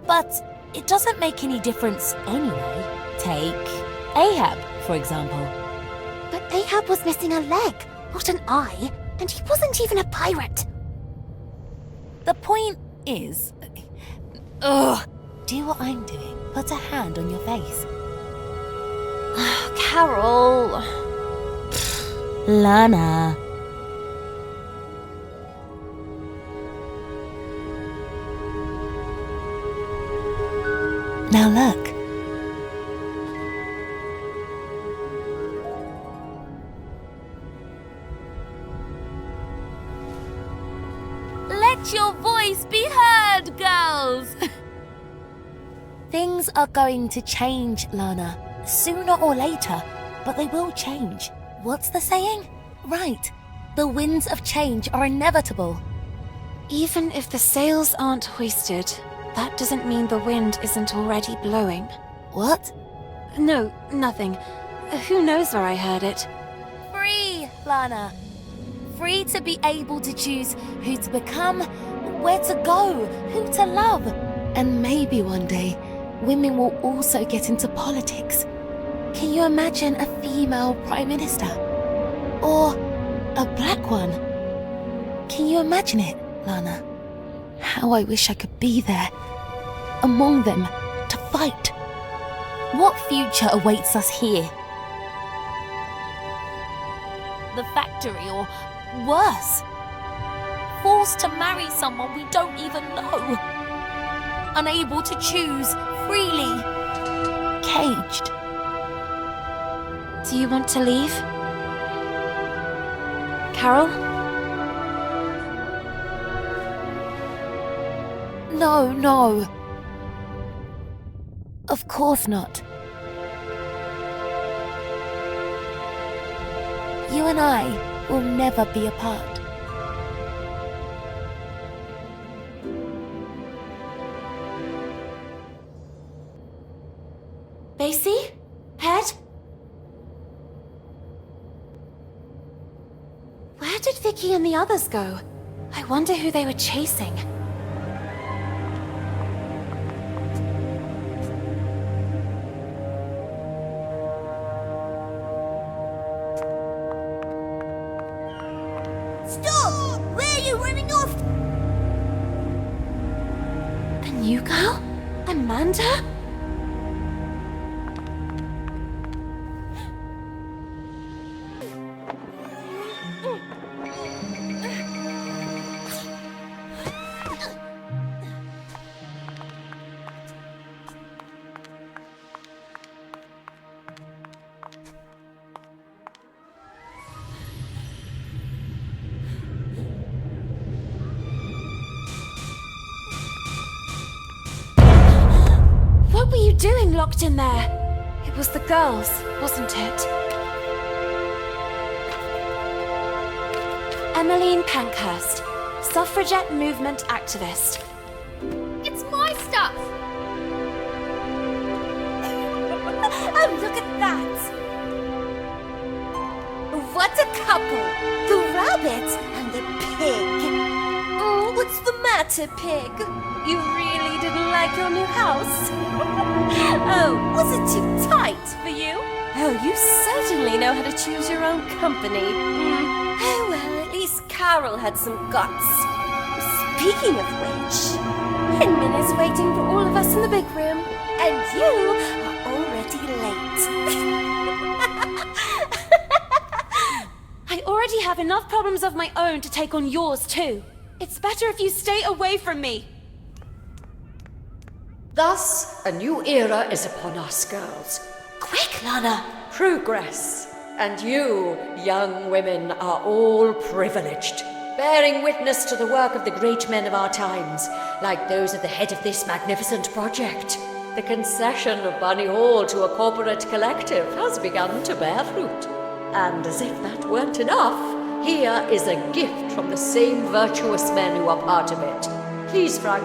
But it doesn't make any difference anyway. Take Ahab, for example. But Ahab was missing a leg, not an eye, and he wasn't even a pirate. The point is... Ugh! Do what I'm doing. Put a hand on your face. Carol... Lana. Now look. Let your voice be heard, girls! Things are going to change, Lana. Sooner or later, but they will change. What's the saying? Right. The winds of change are inevitable. Even if the sails aren't hoisted, that doesn't mean the wind isn't already blowing. What? No, nothing. Who knows where I heard it? Free, Lana. Free to be able to choose who to become, where to go, who to love. And maybe one day, women will also get into politics. Can you imagine a female prime minister? Or a black one? Can you imagine it, Lana? How I wish I could be there, among them, to fight. What future awaits us here? The factory, or worse, forced to marry someone we don't even know. Unable to choose freely. Caged. Do you want to leave? Carol? No. Of course not. You and I will never be apart. Basie? Head? Where did Vicky and the others go? I wonder who they were chasing. Stop! Where are you running off? A new girl? Amanda? doing locked in there? It was the girls, wasn't it? Emmeline Pankhurst, suffragette movement activist. It's my stuff! Oh, look at that! What a couple! The rabbit and the pig. Oh, what's the matter, pig? You really didn't like your new house? Oh, was it too tight for you? Oh, you certainly know how to choose your own company. Oh, well, at least Carol had some guts. Speaking of which, Hinman is waiting for all of us in the big room, and you are already late. I already have enough problems of my own to take on yours too. It's better if you stay away from me. Thus, a new era is upon us, girls. Quick, Lana. Progress. And you, young women, are all privileged, bearing witness to the work of the great men of our times, like those at the head of this magnificent project. The concession of Bunny Hall to a corporate collective has begun to bear fruit. And as if that weren't enough, here is a gift from the same virtuous men who are part of it. Please, Frank.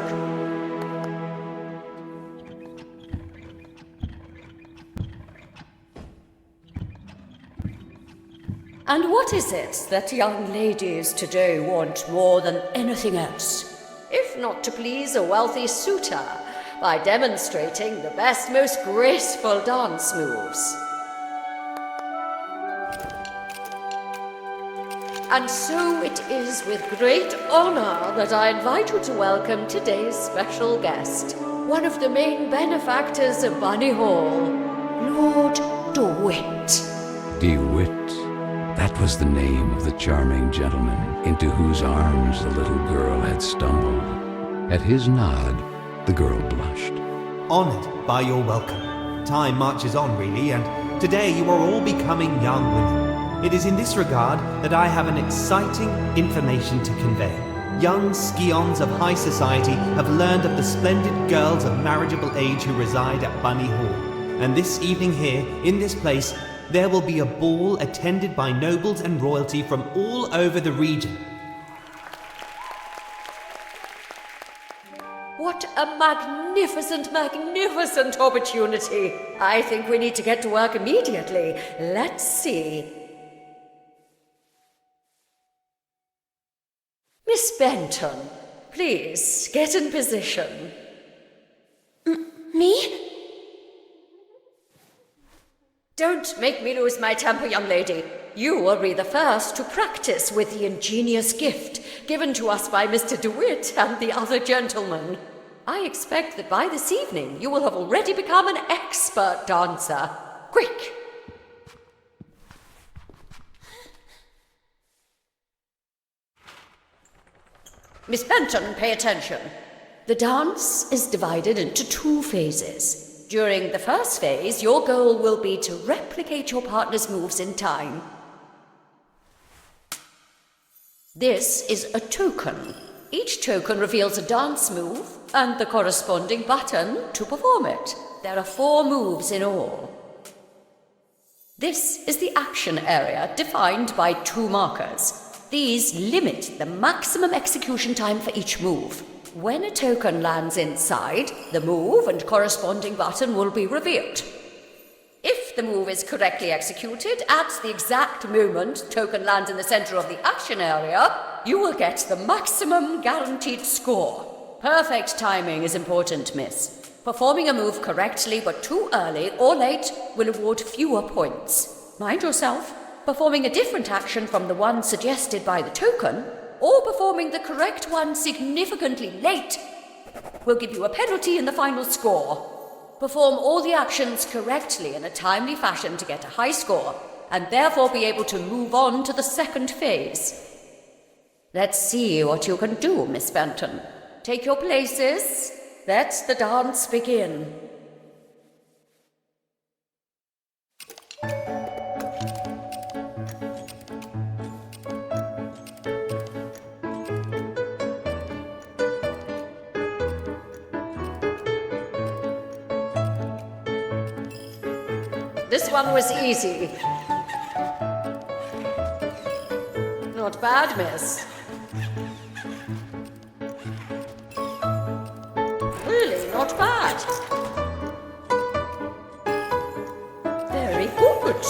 And what is it that young ladies today want more than anything else? If not to please a wealthy suitor by demonstrating the best, most graceful dance moves. And so it is with great honor that I invite you to welcome today's special guest, one of the main benefactors of Bunny Hall, Lord DeWitt. DeWitt. That was the name of the charming gentleman into whose arms the little girl had stumbled. At his nod, the girl blushed. Honoured by your welcome. Time marches on, really, and today you are all becoming young women. It is in this regard that I have an exciting information to convey. Young scions of high society have learned of the splendid girls of marriageable age who reside at Bunny Hall. And this evening here, in this place, there will be a ball attended by nobles and royalty from all over the region. What a magnificent, magnificent opportunity! I think we need to get to work immediately. Let's see. Miss Benton, please get in position. Me? Don't make me lose my temper, young lady. You will be the first to practice with the ingenious gift given to us by Mr. DeWitt and the other gentlemen. I expect that by this evening you will have already become an expert dancer. Quick! Miss Benton, pay attention. The dance is divided into 2 phases. During the first phase, your goal will be to replicate your partner's moves in time. This is a token. Each token reveals a dance move and the corresponding button to perform it. There are 4 moves in all. This is the action area defined by 2 markers. These limit the maximum execution time for each move. When a token lands inside, the move and corresponding button will be revealed. If the move is correctly executed at the exact moment token lands in the center of the action area, you will get the maximum guaranteed score. Perfect timing is important, miss. Performing a move correctly but too early or late will award fewer points. Mind yourself, performing a different action from the one suggested by the token, or performing the correct one significantly late, will give you a penalty in the final score. Perform all the actions correctly in a timely fashion to get a high score, and therefore be able to move on to the second phase. Let's see what you can do, Miss Benton. Take your places. Let the dance begin. This one was easy. Not bad, miss. Really, not bad. Very good.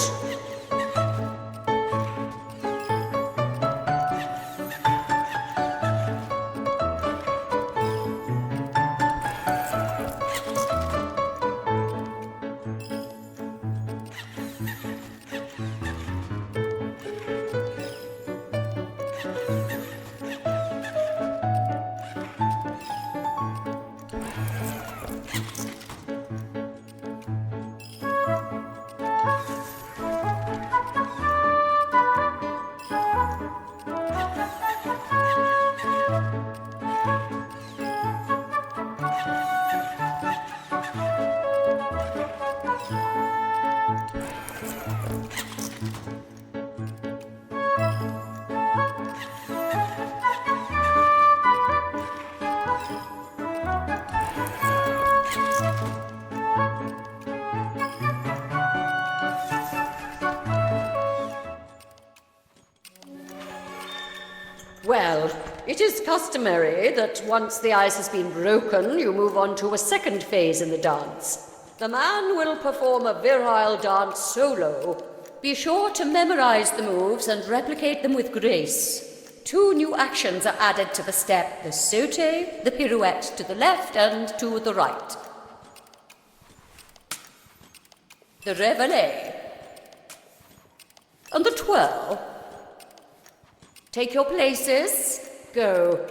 Well, it is customary that once the ice has been broken, you move on to a second phase in the dance. The man will perform a virile dance solo. Be sure to memorize the moves and replicate them with grace. 2 new actions are added to the step: the saute, the pirouette to the left and to the right. The reveille. And the twirl. Take your places. Go.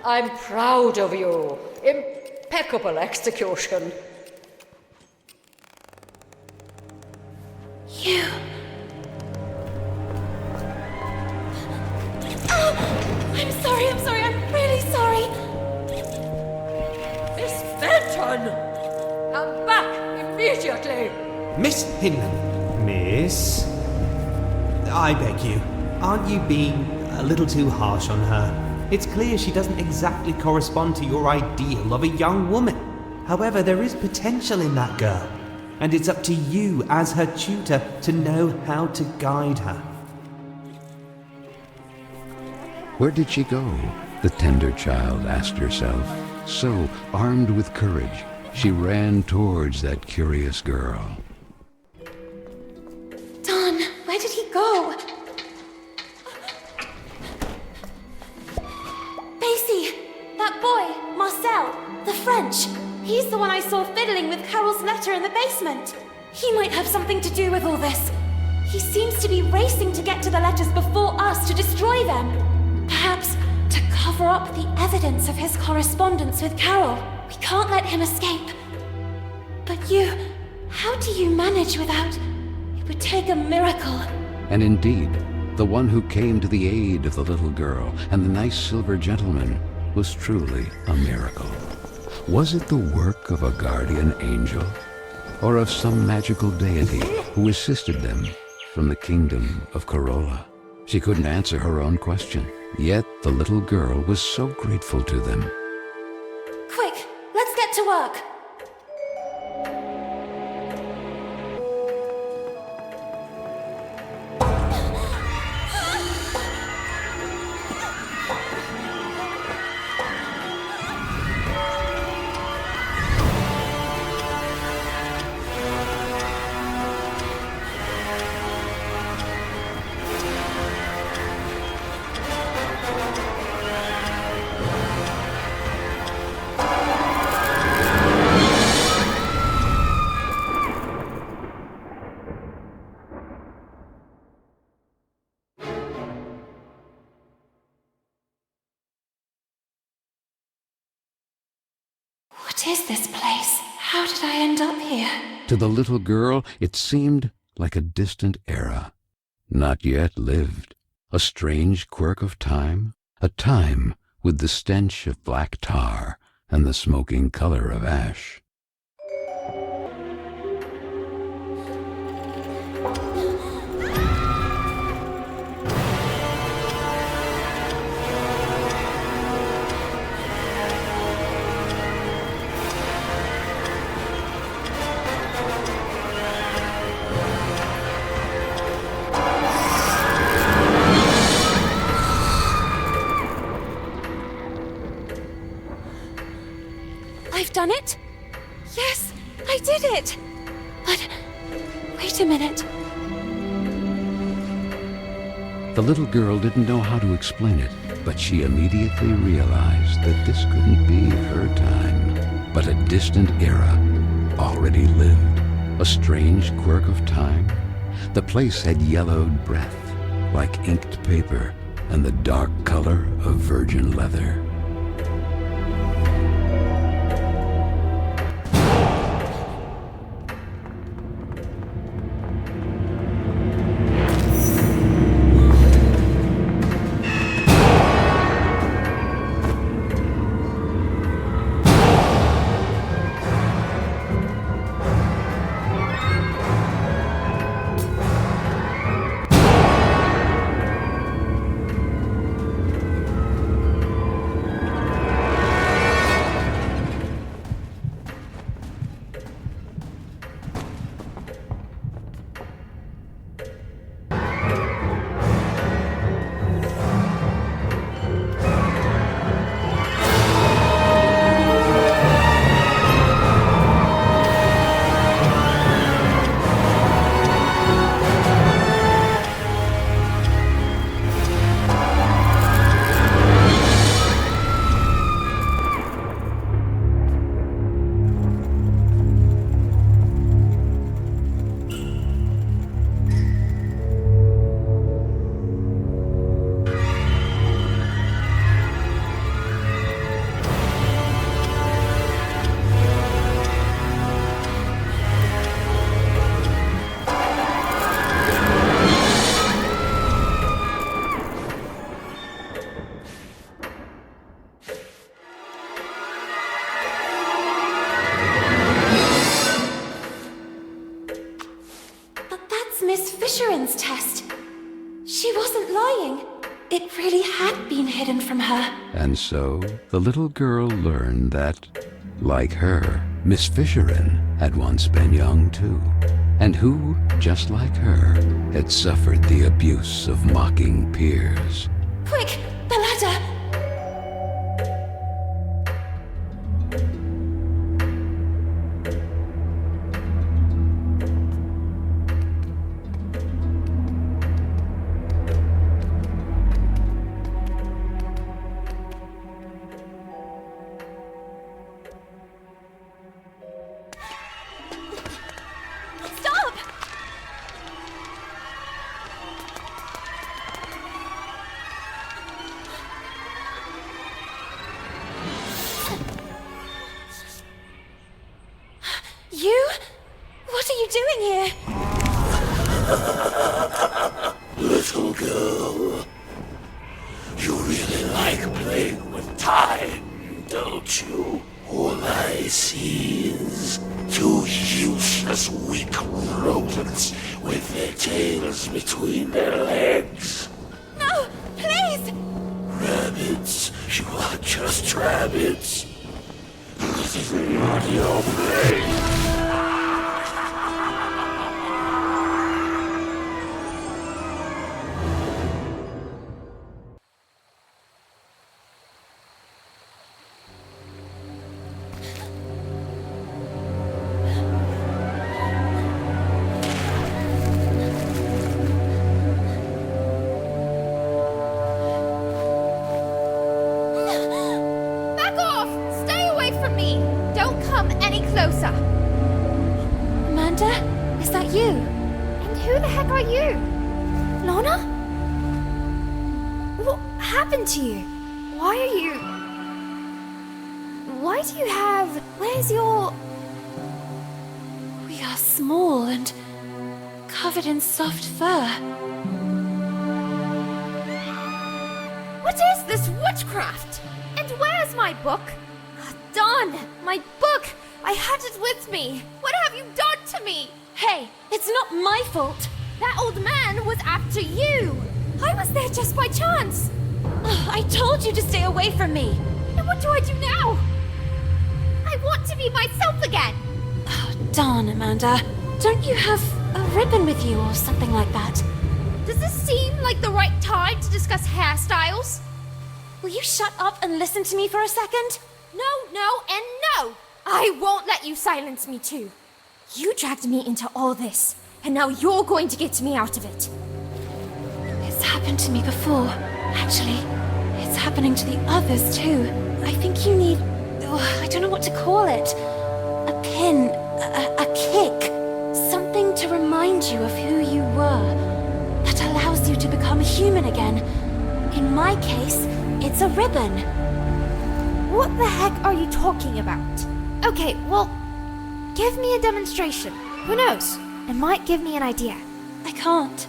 I'm proud of you. Impeccable execution. You... I'm sorry, I'm really sorry. Miss Benton! Come back immediately! Miss Hinman. Miss? I beg you, aren't you being a little too harsh on her? It's clear she doesn't exactly correspond to your ideal of a young woman. However, there is potential in that girl, and it's up to you as her tutor to know how to guide her. Where did she go? The tender child asked herself. So, armed with courage, she ran towards that curious girl. Don, where did he go? Basie! That boy, Marcel, the French. He's the one I saw fiddling with Carol's letter in the basement. He might have something to do with all this. He seems to be racing to get to the letters before us to destroy them. Perhaps to cover up the evidence of his correspondence with Carol. We can't let him escape. But how do you manage without... It would take a miracle. And indeed, the one who came to the aid of the little girl and the nice silver gentleman was truly a miracle. Was it the work of a guardian angel, or of some magical deity who assisted them from the kingdom of Carola? She couldn't answer her own question, yet the little girl was so grateful to them. Quick, let's get to work. What is this place? How did I end up here? To the little girl, it seemed like a distant era, not yet lived, a strange quirk of time, a time with the stench of black tar and the smoking color of ash. I've done it? Yes, I did it! But wait a minute. The little girl didn't know how to explain it, but she immediately realized that this couldn't be her time, but a distant era already lived, a strange quirk of time. The place had yellowed breath like inked paper and the dark color of virgin leather. Fisheran's test. She wasn't lying. It really had been hidden from her. And so the little girl learned that, like her, Miss Fisherin had once been young too, and who, just like her, had suffered the abuse of mocking peers. Quick, the ladder! You? What are you doing here? Little girl, you really like playing with time, don't you? All I see is two useless, weak rodents with their tails between their legs. No, please! Rabbits, you are just rabbits. This is not your place. Back off! Stay away from me! Don't come any closer! Amanda? Is that you? And who the heck are you? Lana? What happened to you? Why are you... why do you have... Where's your... We are small and covered in soft fur. What is this witchcraft? And where's my book? Don, my book! I had it with me. What have you done to me? Hey, it's not my fault. That old man was after you. I was there just by chance. I told you to stay away from me. And what do I do now? I want to be myself again. Darn, Amanda. Don't you have a ribbon with you or something like that? Does this seem like the right time to discuss hairstyles? Will you shut up and listen to me for a second? No, and no! I won't let you silence me too. You dragged me into all this, and now you're going to get me out of it. It's happened to me before. Actually, it's happening to the others too. I think you need... I don't know what to call it. A pin, a kick. Something to remind you of who you were. That allows you to become human again. In my case, it's a ribbon. What the heck are you talking about? Okay, well, give me a demonstration. Who knows? It might give me an idea. I can't.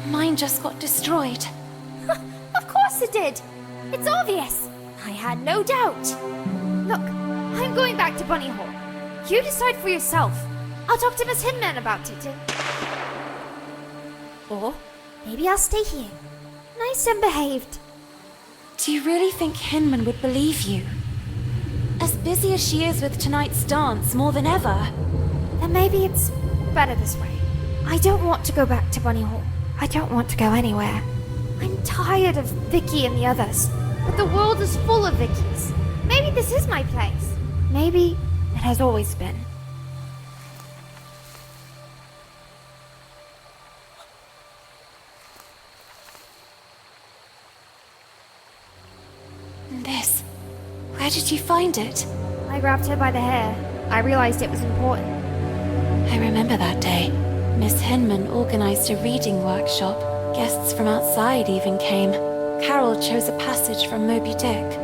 Mine just got destroyed. Of course it did. It's obvious. I had no doubt. Look, I'm going back to Bunny Hole. You decide for yourself. I'll talk to Miss Hinman about it. Or maybe I'll stay here. Nice and behaved. Do you really think Hinman would believe you? As busy as she is with tonight's dance more than ever. Then maybe it's better this way. I don't want to go back to Bunny Hall. I don't want to go anywhere. I'm tired of Vicky and the others. But the world is full of Vickies. Maybe this is my place. Maybe it has always been. This. Where did you find it? I grabbed her by the hair. I realized it was important. I remember that day. Miss Hinman organized a reading workshop. Guests from outside even came. Carole chose a passage from Moby Dick.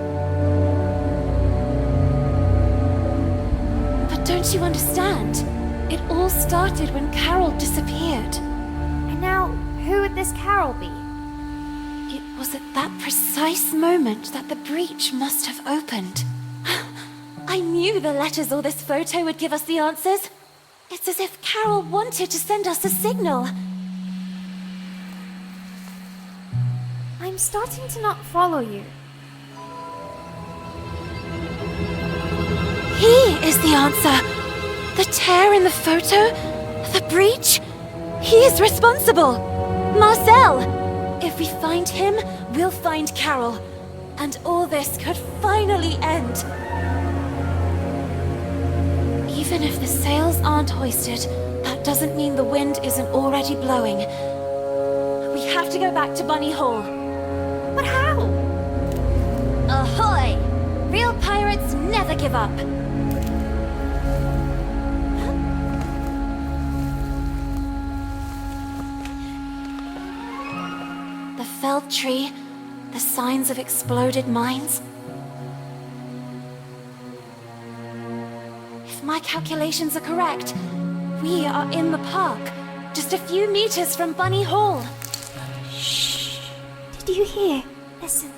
But don't you understand? It all started when Carole disappeared. And now, who would this Carole be? It was at that precise moment that the breach must have opened. I knew the letters or this photo would give us the answers. It's as if Carole wanted to send us a signal. I'm starting to not follow you. He is the answer. The tear in the photo? The breach? He is responsible. Marcel! If we find him, we'll find Carole. And all this could finally end. Even if the sails aren't hoisted, that doesn't mean the wind isn't already blowing. We have to go back to Bunny Hall. But how? Ahoy! Real pirates never give up. The felled tree, the signs of exploded mines. If my calculations are correct, we are in the park, just a few meters from Bunny Hall. Shh. Did you hear? Listen.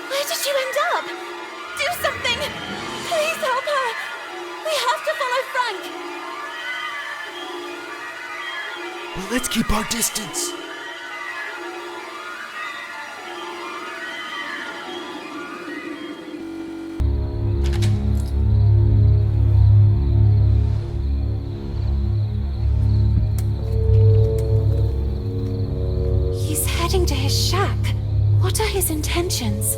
Where did you end up? Do something! Please help her! We have to follow Frank! Well, let's keep our distance. He's heading to his shack. What are his intentions?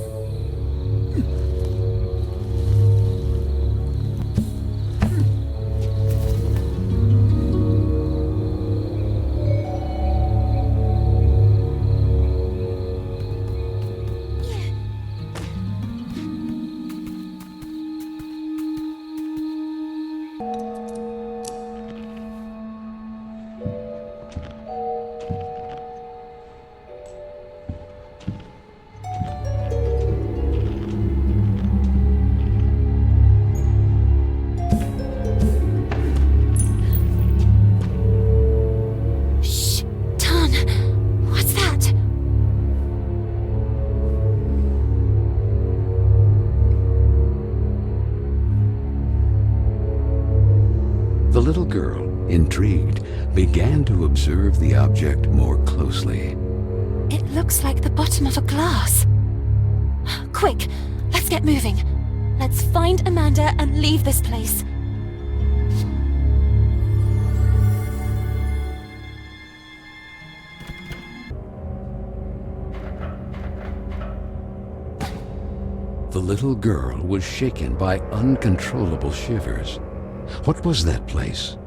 intrigued, began to observe the object more closely. It looks like the bottom of a glass. Quick, let's get moving. Let's find Amanda and leave this place. The little girl was shaken by uncontrollable shivers. What was that place?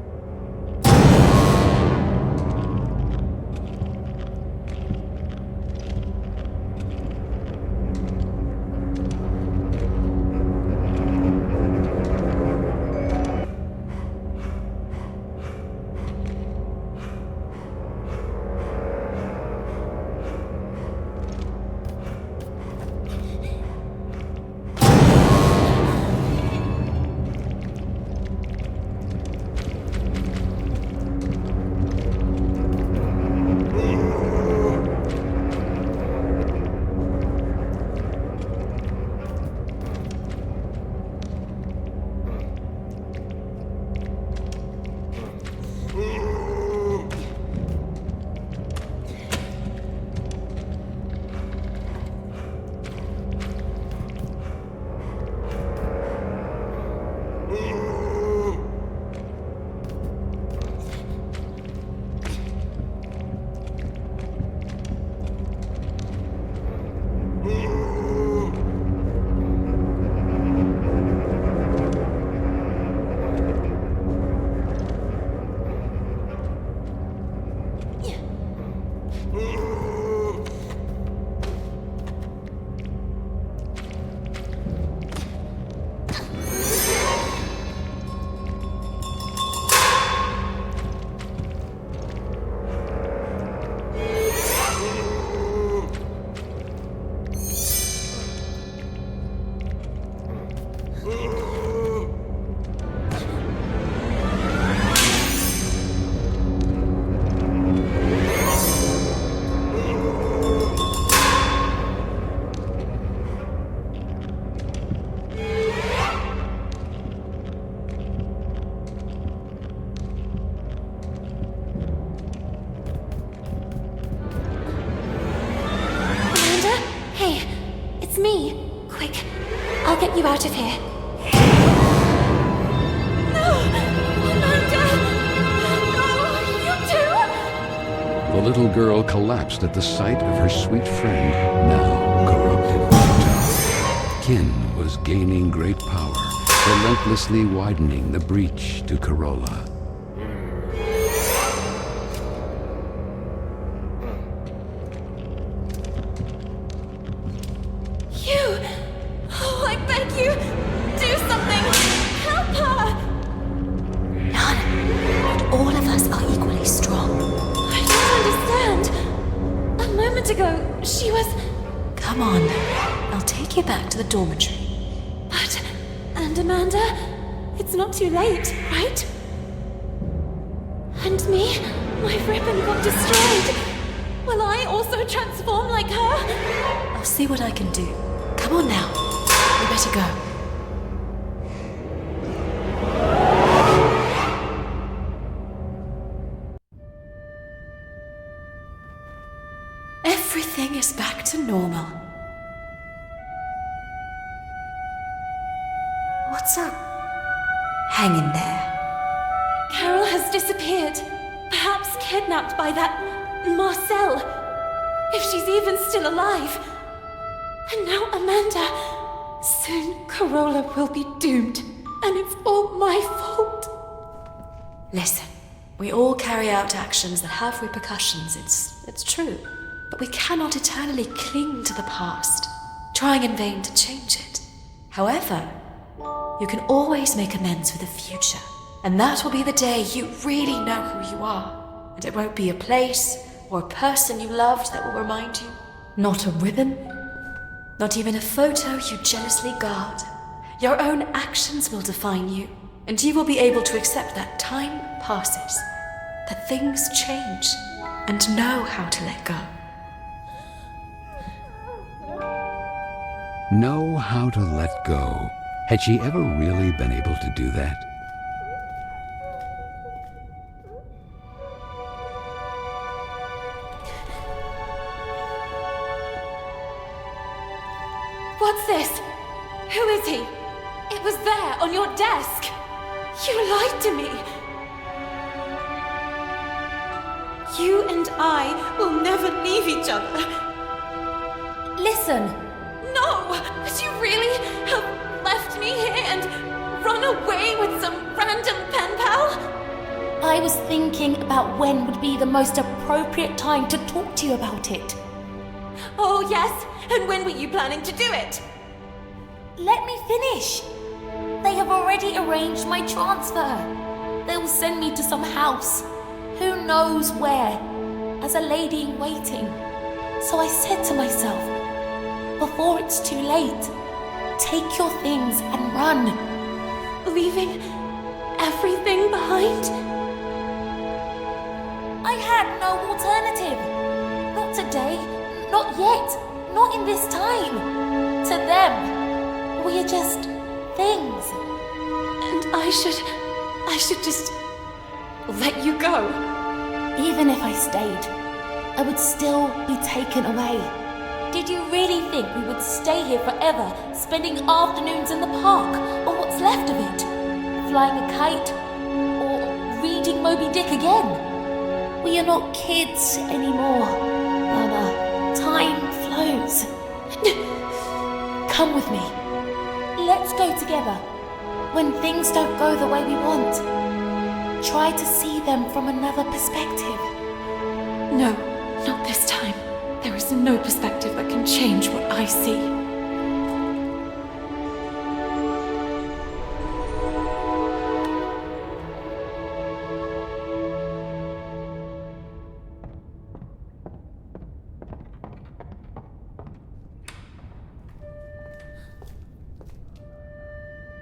I'll get you out of here. The little girl collapsed at the sight of her sweet friend, now corrupted mortal. Kin was gaining great power, relentlessly widening the breach to Carola. I beg you, do something! Help her! None. Not all of us are equally strong. I don't understand. A moment ago, she was... Come on. I'll take you back to the dormitory. But... And Amanda? It's not too late, right? And me? My ribbon got destroyed. Will I also transform like her? I'll see what I can do. Come on now. We better go. Everything is back to normal. What's up? Hang in there. Carole has disappeared. Perhaps kidnapped by that... Marcel. If she's even still alive. And now Amanda. Soon Carola will be doomed. And it's all my fault. Listen, we all carry out actions that have repercussions, it's true. But we cannot eternally cling to the past, trying in vain to change it. However, you can always make amends for the future. And that will be the day you really know who you are. And it won't be a place or a person you loved that will remind you. Not a ribbon, not even a photo you jealously guard. Your own actions will define you, and you will be able to accept that time passes, that things change, and know how to let go. Know how to let go. Had she ever really been able to do that? What's this? Who is he? It was there, on your desk. You lied to me. You and I will never leave each other. Listen, No! Would you really have left me here and run away with some random pen pal? I was thinking about when would be the most appropriate time to talk to you about it. Oh, yes? And when were you planning to do it? Let me finish. They have already arranged my transfer. They will send me to some house, who knows where, as a lady in waiting. So I said to myself, before it's too late, take your things and run. Leaving everything behind? I had no alternative. Not today, not yet, not in this time. To them, we are just things. And I should just let you go. Even if I stayed, I would still be taken away. Did you really think we would stay here forever, spending afternoons in the park, or what's left of it? Flying a kite, or reading Moby Dick again? We are not kids anymore, Lana. Time flows. Come with me. Let's go together. When things don't go the way we want, try to see them from another perspective. No, not this time. There is no perspective that can change what I see.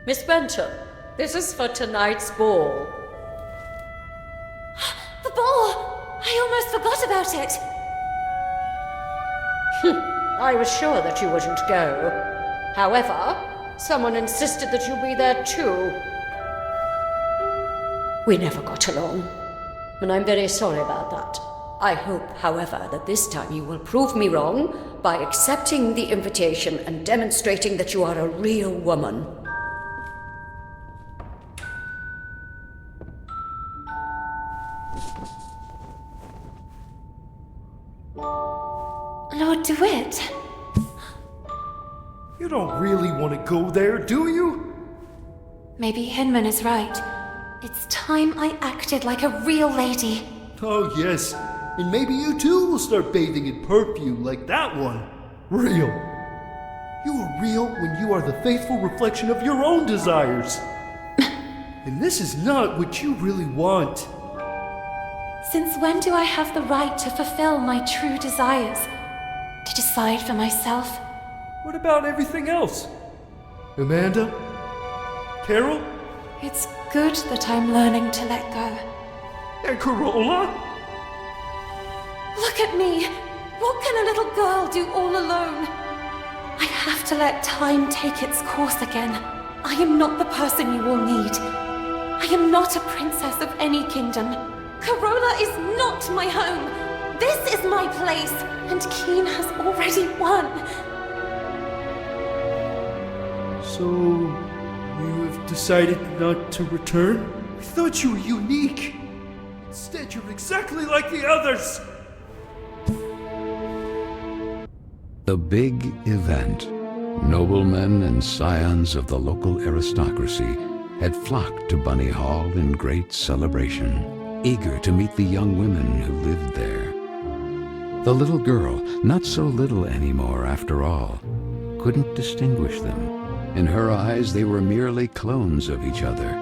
Miss Benton, this is for tonight's ball. The ball! I almost forgot about it! I was sure that you wouldn't go. However, someone insisted that you be there too. We never got along, and I'm very sorry about that. I hope, however, that this time you will prove me wrong by accepting the invitation and demonstrating that you are a real woman. Lord DeWitt. You don't really want to go there, do you? Maybe Hinman is right. It's time I acted like a real lady. Oh, yes. And maybe you too will start bathing in perfume like that one. Real. You are real when you are the faithful reflection of your own desires. And this is not what you really want. Since when do I have the right to fulfill my true desires? To decide for myself? What about everything else? Amanda? Carol? It's good that I'm learning to let go. And Carola? Look at me! What can a little girl do all alone? I have to let time take its course again. I am not the person you will need. I am not a princess of any kingdom. Carola is not my home. This is my place, and Keen has already won. So, you have decided not to return? I thought you were unique. Instead, you're exactly like the others. The big event. Noblemen and scions of the local aristocracy had flocked to Bunny Hall in great celebration, eager to meet the young women who lived there. The little girl, not so little anymore after all, couldn't distinguish them. In her eyes, they were merely clones of each other.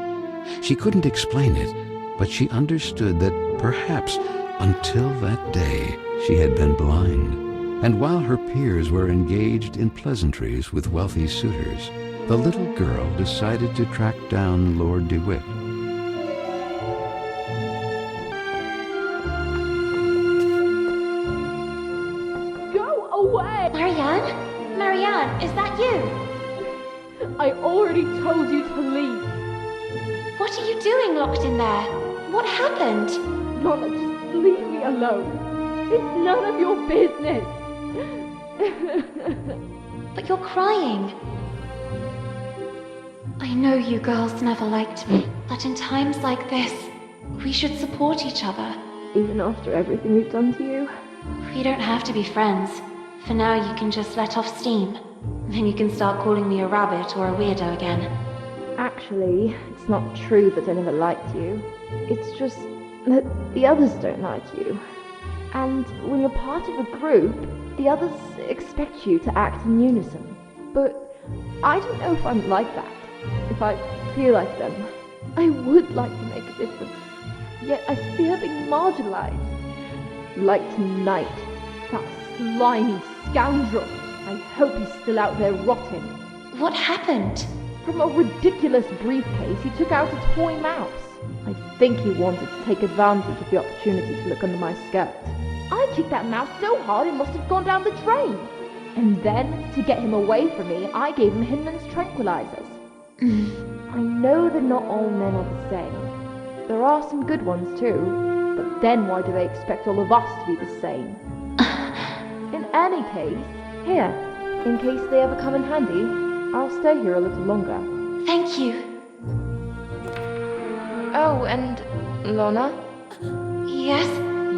She couldn't explain it, but she understood that perhaps until that day she had been blind. And while her peers were engaged in pleasantries with wealthy suitors, the little girl decided to track down Lord DeWitt. Go away! Marianne, is that you? I already told you to leave. What are you doing locked in there? What happened? Lola, just leave me alone. It's none of your business. but you're crying. I know you girls never liked me, but in times like this, we should support each other. Even after everything we've done to you? We don't have to be friends. For now, you can just let off steam. Then you can start calling me a rabbit or a weirdo again. Actually, it's not true that I never liked you. It's just that the others don't like you. And when you're part of a group, the others expect you to act in unison. But I don't know if I'm like that. If I feel like them. I would like to make a difference. Yet I fear being marginalized. Like tonight. That slimy scoundrel. I hope he's still out there rotting. What happened? From a ridiculous briefcase, he took out a toy mouse. I think he wanted to take advantage of the opportunity to look under my skirt. I kicked that mouse so hard it must have gone down the drain. And then, to get him away from me, I gave him Hinman's tranquilizers. I know that not all men are the same. There are some good ones too, but then why do they expect all of us to be the same? In any case, here, in case they ever come in handy, I'll stay here a little longer. Thank you. Oh, and Lana? Yes?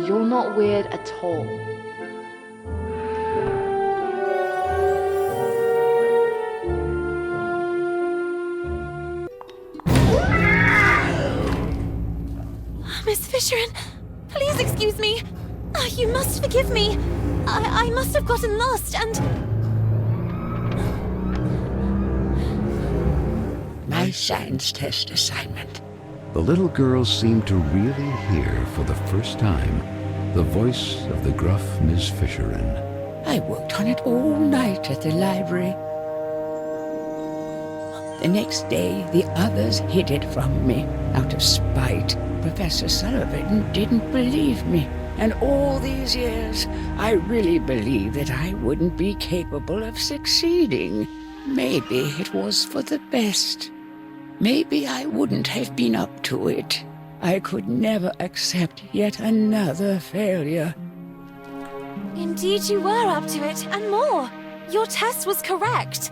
You're not weird at all. Miss Fisherin, please excuse me. You must forgive me. I must have gotten lost and... My science test assignment. The little girl seemed to really hear for the first time the voice of the gruff Miss Fisherin. I worked on it all night at the library. The next day, the others hid it from me out of spite. Professor Sullivan didn't believe me. And all these years, I really believed that I wouldn't be capable of succeeding. Maybe it was for the best. Maybe I wouldn't have been up to it. I could never accept yet another failure. Indeed you were up to it, and more. Your test was correct.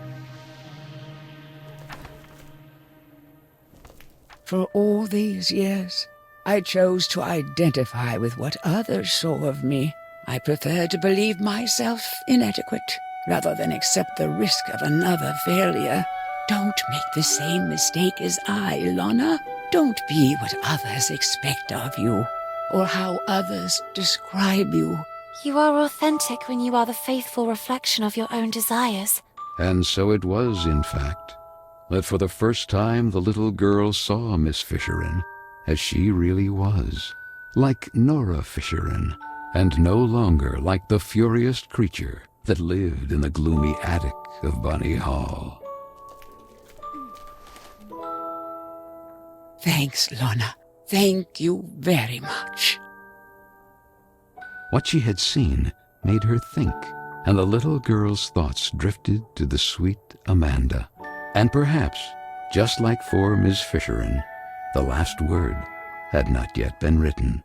For all these years, I chose to identify with what others saw of me. I preferred to believe myself inadequate, rather than accept the risk of another failure. Don't make the same mistake as I, Lana. Don't be what others expect of you, or how others describe you. You are authentic when you are the faithful reflection of your own desires. And so it was, in fact, that for the first time the little girl saw Miss Fisherin as she really was, like Nora Fisherin, and no longer like the furious creature that lived in the gloomy attic of Bunny Hall. Thanks, Lana. Thank you very much. What she had seen made her think, and the little girl's thoughts drifted to the sweet Amanda. And perhaps, just like for Miss Fisherin, the last word had not yet been written.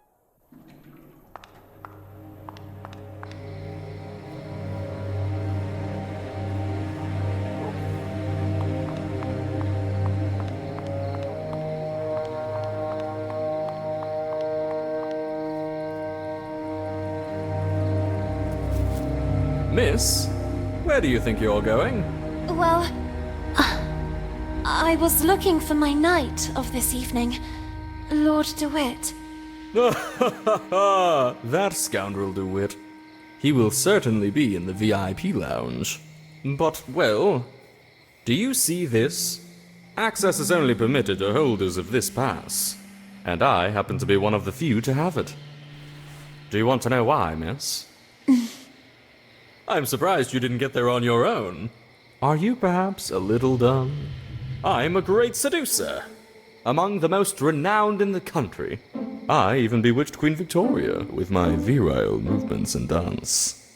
Miss, where do you think you're going? Well, I was looking for my knight of this evening, Lord DeWitt. That scoundrel DeWitt. He will certainly be in the VIP lounge. But, well, do you see this? Access is only permitted to holders of this pass, and I happen to be one of the few to have it. Do you want to know why, miss? I'm surprised you didn't get there on your own. Are you perhaps a little dumb? I'm a great seducer, among the most renowned in the country. I even bewitched Queen Victoria with my virile movements and dance.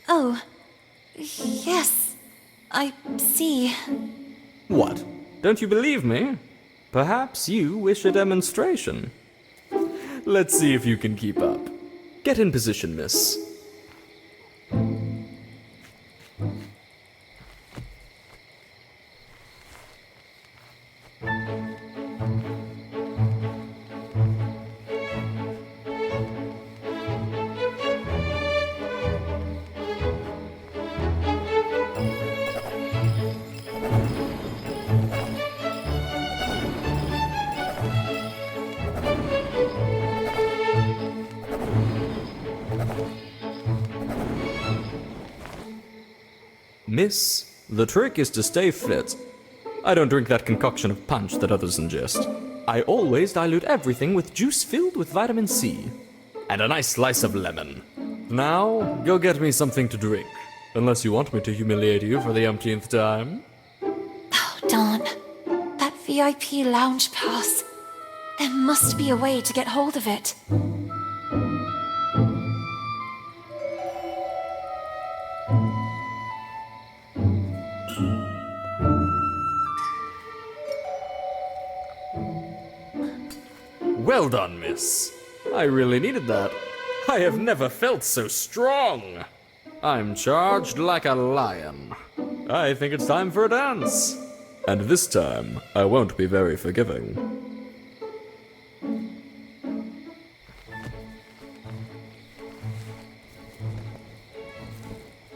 Oh, yes, I see. What? Don't you believe me? Perhaps you wish a demonstration. Let's see if you can keep up. Get in position, miss. Miss, the trick is to stay fit. I don't drink that concoction of punch that others ingest. I always dilute everything with juice filled with vitamin C. And a nice slice of lemon. Now, go get me something to drink. Unless you want me to humiliate you for the umpteenth time. Oh, darn. That VIP lounge pass. There must be a way to get hold of it. Well done, miss. I really needed that. I have never felt so strong. I'm charged like a lion. I think it's time for a dance. And this time, I won't be very forgiving.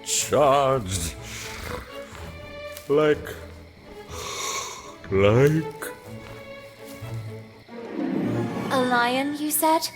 Charged. Like... A lion, you said?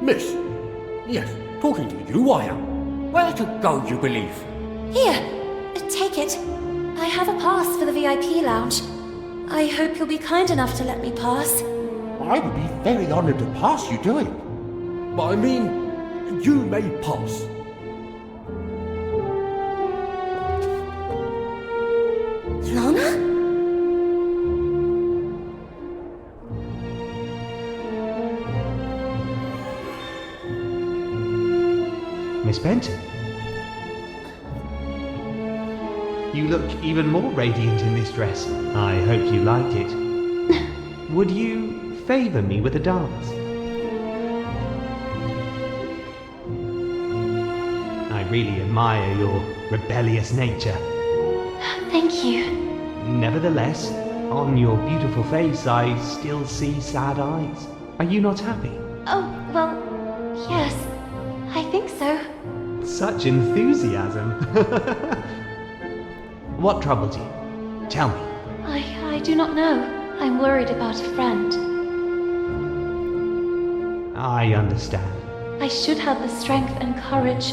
Miss. Yes, talking to you I am. Where to go, you believe? Here, take it. I have a pass for the VIP lounge. I hope you'll be kind enough to let me pass. I would be very honoured to pass you to him. But I mean, you may pass. Lana? Miss Benton. You look even more radiant in this dress. I hope you like it. Would you favour me with a dance? I really admire your rebellious nature. Thank you. Nevertheless, on your beautiful face I still see sad eyes. Are you not happy? Oh, well, yes. I think so. Such enthusiasm. What troubles you? Tell me. I do not know. I'm worried about a friend. I understand. I should have the strength and courage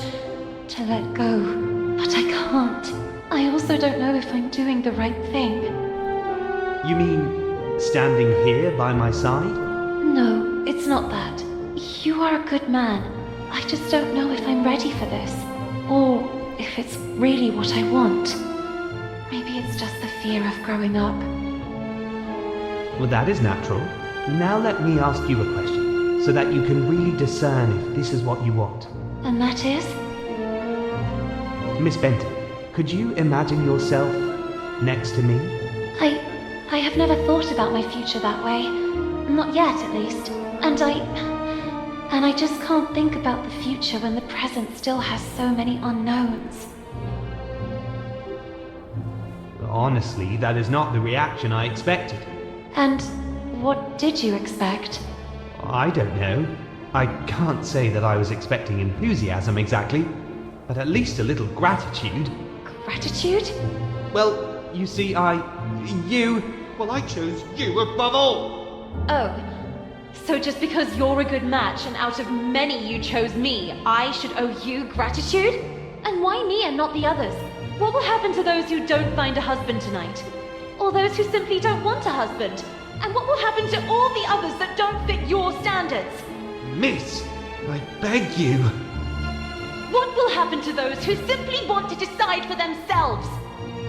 to let go, but I can't. I also don't know if I'm doing the right thing. You mean standing here by my side? No, it's not that. You are a good man. I just don't know if I'm ready for this, or if it's really what I want. Maybe it's just the fear of growing up. Well, that is natural. Now let me ask you a question, so that you can really discern if this is what you want. And that is? Miss Benton, could you imagine yourself next to me? I have never thought about my future that way. Not yet, at least. And I just can't think about the future when the present still has so many unknowns. Honestly, that is not the reaction I expected. And what did you expect? I don't know. I can't say that I was expecting enthusiasm exactly, but at least a little gratitude. Gratitude? Well, you see, I chose you above all. Oh. So just because you're a good match and out of many you chose me, I should owe you gratitude? And why me and not the others? What will happen to those who don't find a husband tonight? Or those who simply don't want a husband? And what will happen to all the others that don't fit your standards? Miss, I beg you. What will happen to those who simply want to decide for themselves?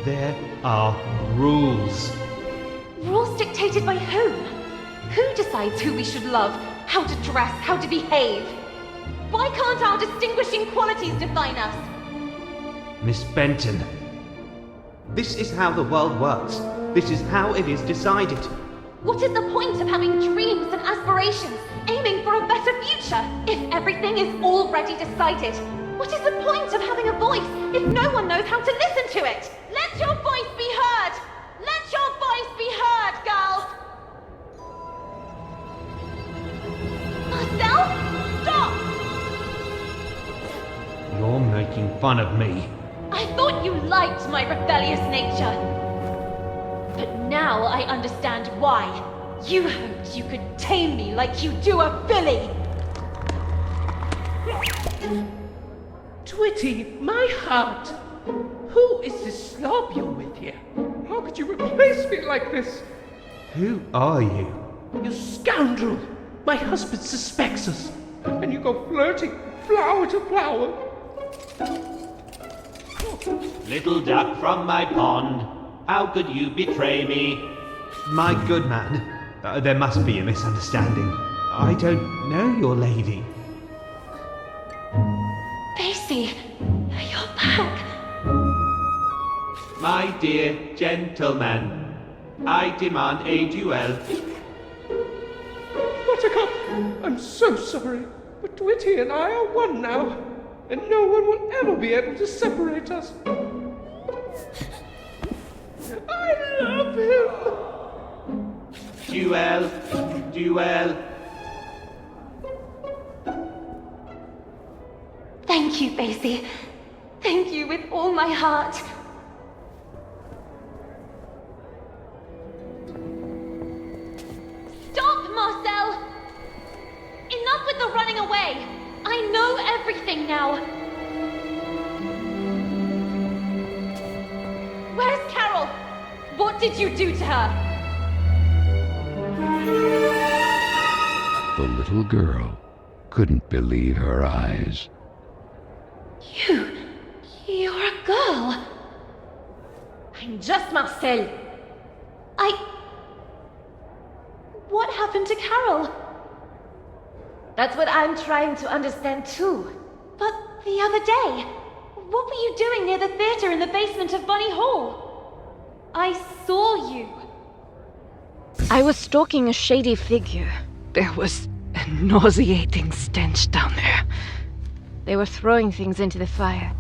There are rules. Rules dictated by whom? Who decides who we should love, how to dress, how to behave? Why can't our distinguishing qualities define us? Miss Benton, this is how the world works. This is how it is decided. What is the point of having dreams and aspirations, aiming for a better future, if everything is already decided? What is the point of having a voice if no one knows how to listen to it? Let your voice be heard! Let your voice making fun of me. I thought you liked my rebellious nature. But now I understand why. You hoped you could tame me like you do a filly. Twitty, my heart. Who is this slob you're with here? How could you replace me like this? Who are you? You scoundrel! My husband suspects us, and you go flirting flower to flower. Little duck from my pond, how could you betray me? My good man, there must be a misunderstanding. I don't know your lady. Basie, you're back. My dear gentleman, I demand a duel. Buttercup, I'm so sorry, but Twitty and I are one now, and no one will ever be able to separate us. I love him! Duel, duel. Thank you, Basie. Thank you with all my heart. Stop, Marcel! Enough with the running away! I know everything now. Where's Carole? What did you do to her? The little girl couldn't believe her eyes. You're a girl. I'm just Marcel. What happened to Carole? That's what I'm trying to understand too. But the other day, what were you doing near the theater in the basement of Bunny Hall? I saw you. I was stalking a shady figure. There was a nauseating stench down there. They were throwing things into the fire.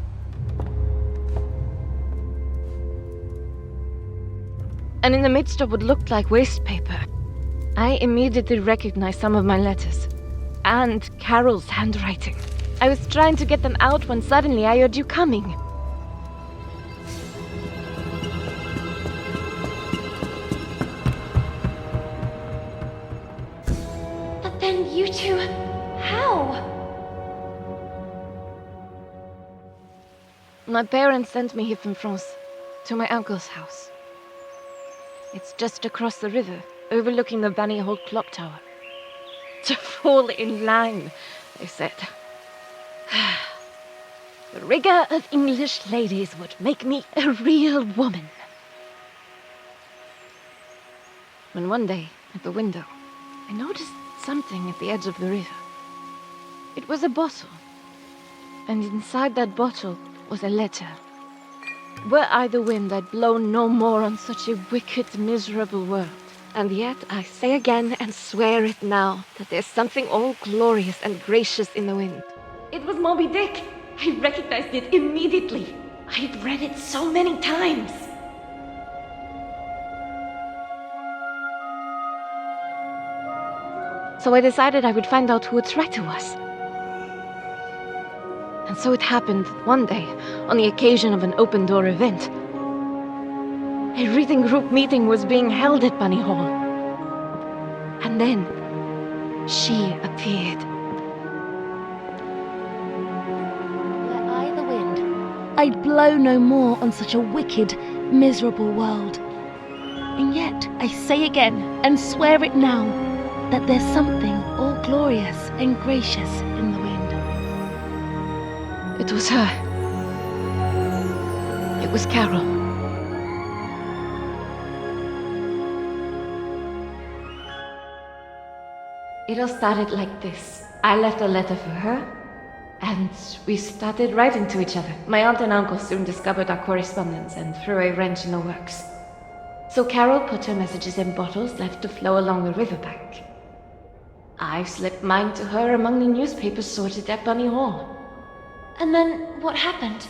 And in the midst of what looked like waste paper, I immediately recognized some of my letters. And Carole's handwriting. I was trying to get them out when suddenly I heard you coming. But then you two... How? My parents sent me here from France, to my uncle's house. It's just across the river, overlooking the Bunny Hall clock tower. To fall in line, they said. The rigor of English ladies would make me a real woman. When one day, at the window, I noticed something at the edge of the river. It was a bottle, and inside that bottle was a letter. Were I the wind, I'd blow no more on such a wicked, miserable world. And yet, I say again and swear it now, that there's something all glorious and gracious in the wind. It was Moby Dick. I recognized it immediately. I had read it so many times. So I decided I would find out who would threat to us. And so it happened one day, on the occasion of an open-door event. A reading group meeting was being held at Bunny Hall. And then, she appeared. Were I the wind, I'd blow no more on such a wicked, miserable world. And yet, I say again, and swear it now, that there's something all glorious and gracious in the wind. It was her. It was Carole. It all started like this. I left a letter for her, and we started writing to each other. My aunt and uncle soon discovered our correspondence and threw a wrench in the works. So Carole put her messages in bottles left to flow along the riverbank. I slipped mine to her among the newspapers sorted at Bunny Hall. And then what happened?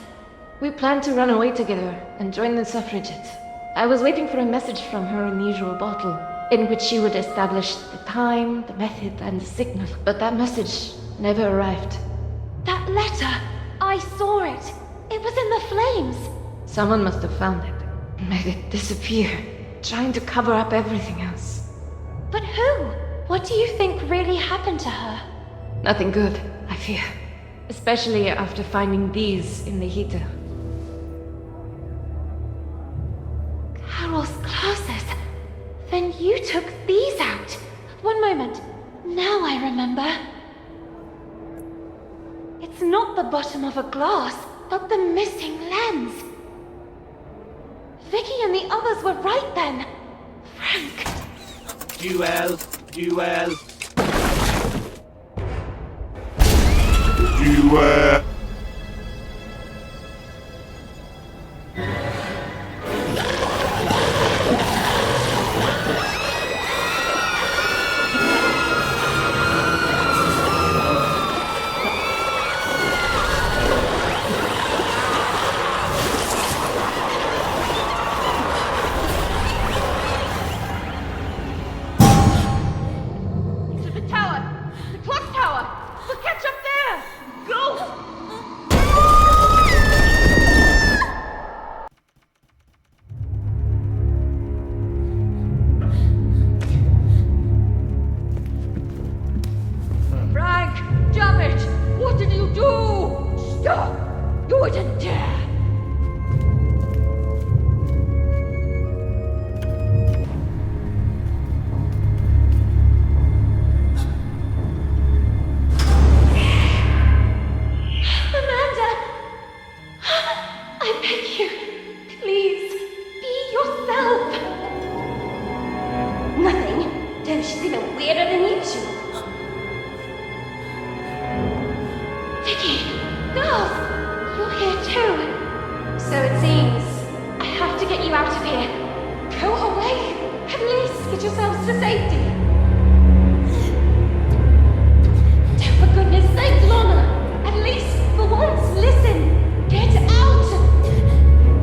We planned to run away together and join the suffragettes. I was waiting for a message from her unusual bottle, in which she would establish the time, the method, and the signal. But that message never arrived. That letter! I saw it! It was in the flames. Someone must have found it and made it disappear, trying to cover up everything else. But who? What do you think really happened to her? Nothing good, I fear. Especially after finding these in the heater. Carole's glasses. Then you took these out. One moment. Now I remember. It's not the bottom of a glass, but the missing lens. Vicky and the others were right then. Frank. Duel. Duel. To the tower! The clock tower! We'll catch up there! Go! Frank! Damn it! What did you do? Stop! You wouldn't dare! Amanda! I beg you, please, be yourself. Nothing. Though she's even weirder than usual. Vicky, girls, you're here too. So it seems. I have to get you out of here. Go away. At least get yourselves to safety. For goodness sake, Lana! At least for once, listen! Get out!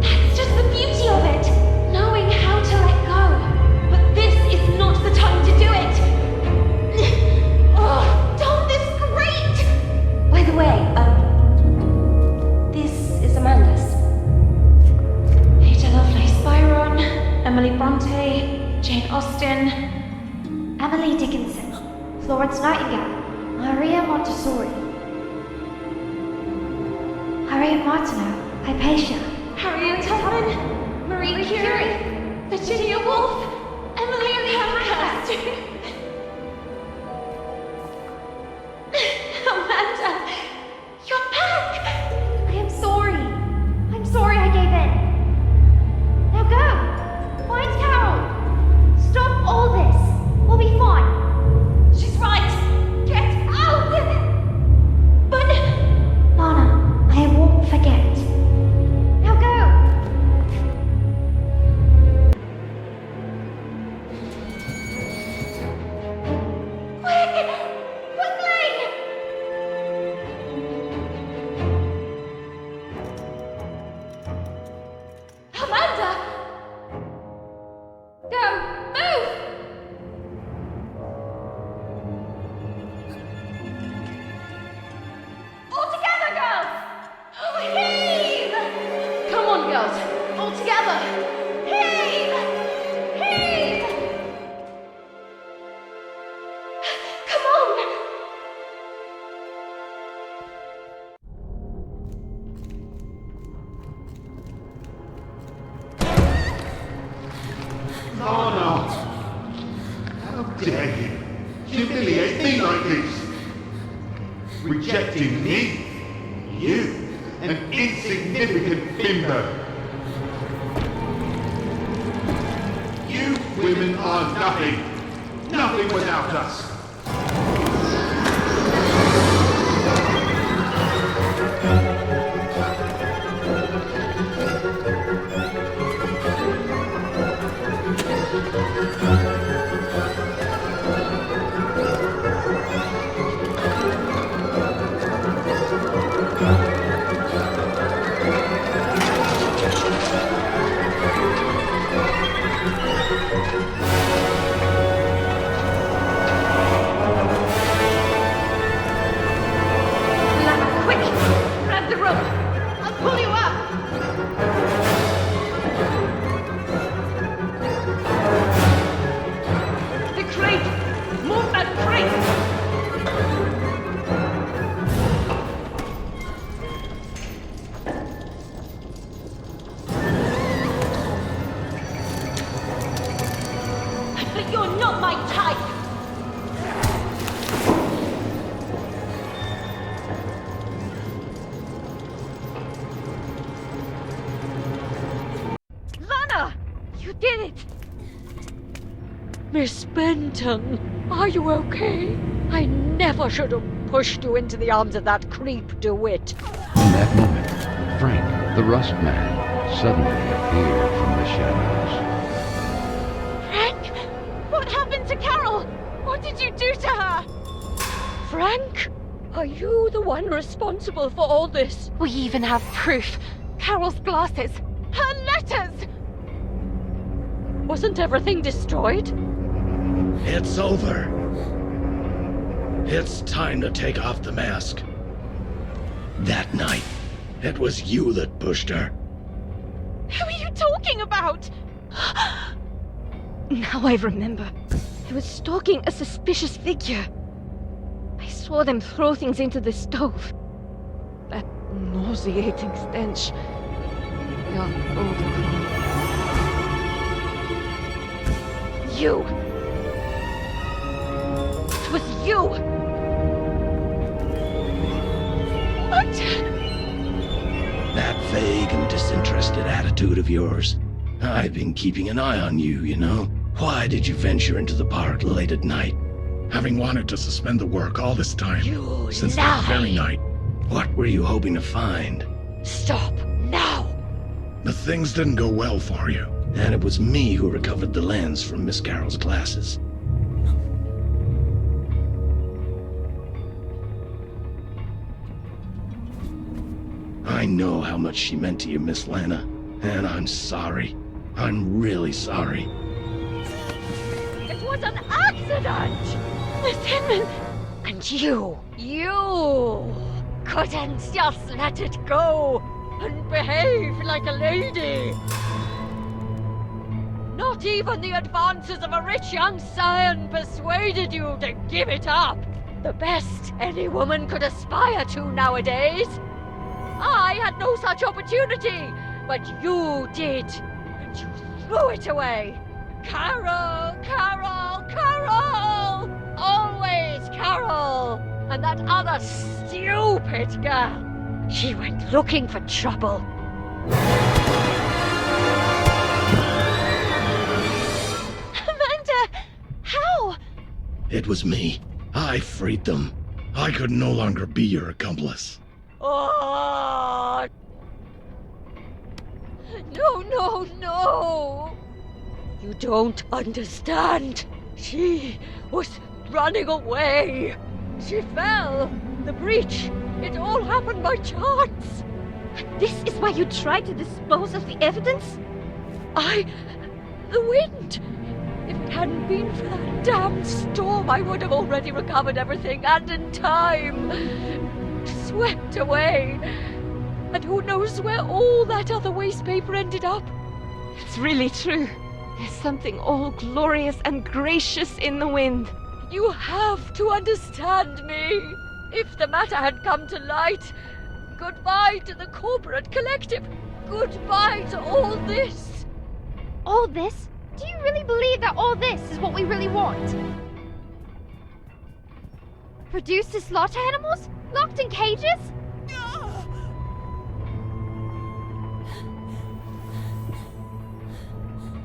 That's just the beauty of it! Knowing how to let go. But this is not the time to do it! Oh, Tom, this is great! By the way, this is Amanda's. Ada Lovelace Byron, Emily Bronte, Jane Austen, Emily Dickinson, Florence Nightingale, Maria Montessori, Harriet Martineau, Hypatia, Harriet Tubman, Marie Curie, Virginia Woolf, Emily Pankhurst. Amanda, you're back! I am sorry. I'm sorry I gave in. Now go! Find Carol! Stop all this! We'll be fine. She's right! Get out! But... Lana, I won't forget. Now go! Quick! Quickly! Amanda! Go! Move! All together, girls! Heave! Come on, girls! All together! Heave! Heave! Come on! Lana! How dare you humiliate me like this? Rejecting me? You, an insignificant bimbo. You women are nothing. Nothing without us. You did it! Miss Benton, are you okay? I never should have pushed you into the arms of that creep DeWitt. In that moment, Frank, the Rust Man, suddenly appeared from the shadows. Frank! What happened to Carole? What did you do to her? Frank? Are you the one responsible for all this? We even have proof. Carole's glasses. Her letters! Wasn't everything destroyed? It's over. It's time to take off the mask. That night, it was you that pushed her. Who are you talking about? Now I remember. I was stalking a suspicious figure. I saw them throw things into the stove. That nauseating stench. Young older. You! It was you! What? That vague and disinterested attitude of yours. I've been keeping an eye on you, you know. Why did you venture into the park late at night? Having wanted to suspend the work all this time. Since that very night. What were you hoping to find? Stop, now! The things didn't go well for you. And it was me who recovered the lens from Miss Carroll's glasses. I know how much she meant to you, Miss Lana. And I'm sorry. I'm really sorry. It was an accident! Miss Hinman! And you couldn't just let it go and behave like a lady. Not even the advances of a rich young scion persuaded you to give it up. The best any woman could aspire to nowadays. I had no such opportunity, but you did, and you threw it away. Carole, Carole, Carole! Always Carole! And that other stupid girl, she went looking for trouble. Amanda! How? It was me. I freed them. I could no longer be your accomplice. Oh! No, no, no! You don't understand. She was running away. She fell. The breach. It all happened by chance. This is why you tried to dispose of the evidence? The wind. If it hadn't been for that damn storm, I would have already recovered everything, and in time. Swept away. And who knows where all that other waste paper ended up? It's really true. There's something all glorious and gracious in the wind. You have to understand me. If the matter had come to light, goodbye to the corporate collective. Goodbye to all this. All this? Do you really believe that all this is what we really want? Reduced to slaughter animals? Locked in cages?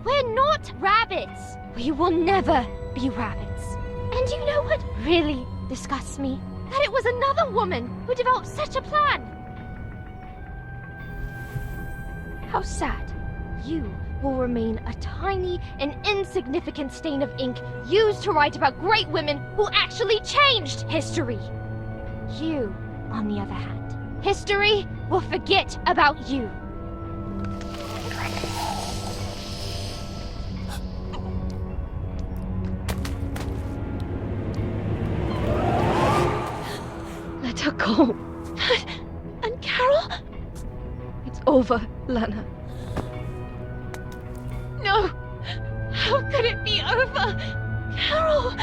We're not rabbits! We will never be rabbits. And you know what really disgusts me? That it was another woman who developed such a plan. How sad. You will remain a tiny and insignificant stain of ink used to write about great women who actually changed history. You, on the other hand, history will forget about you. Let her go. And Carole? It's over, Lana. No! How could it be over? Carole!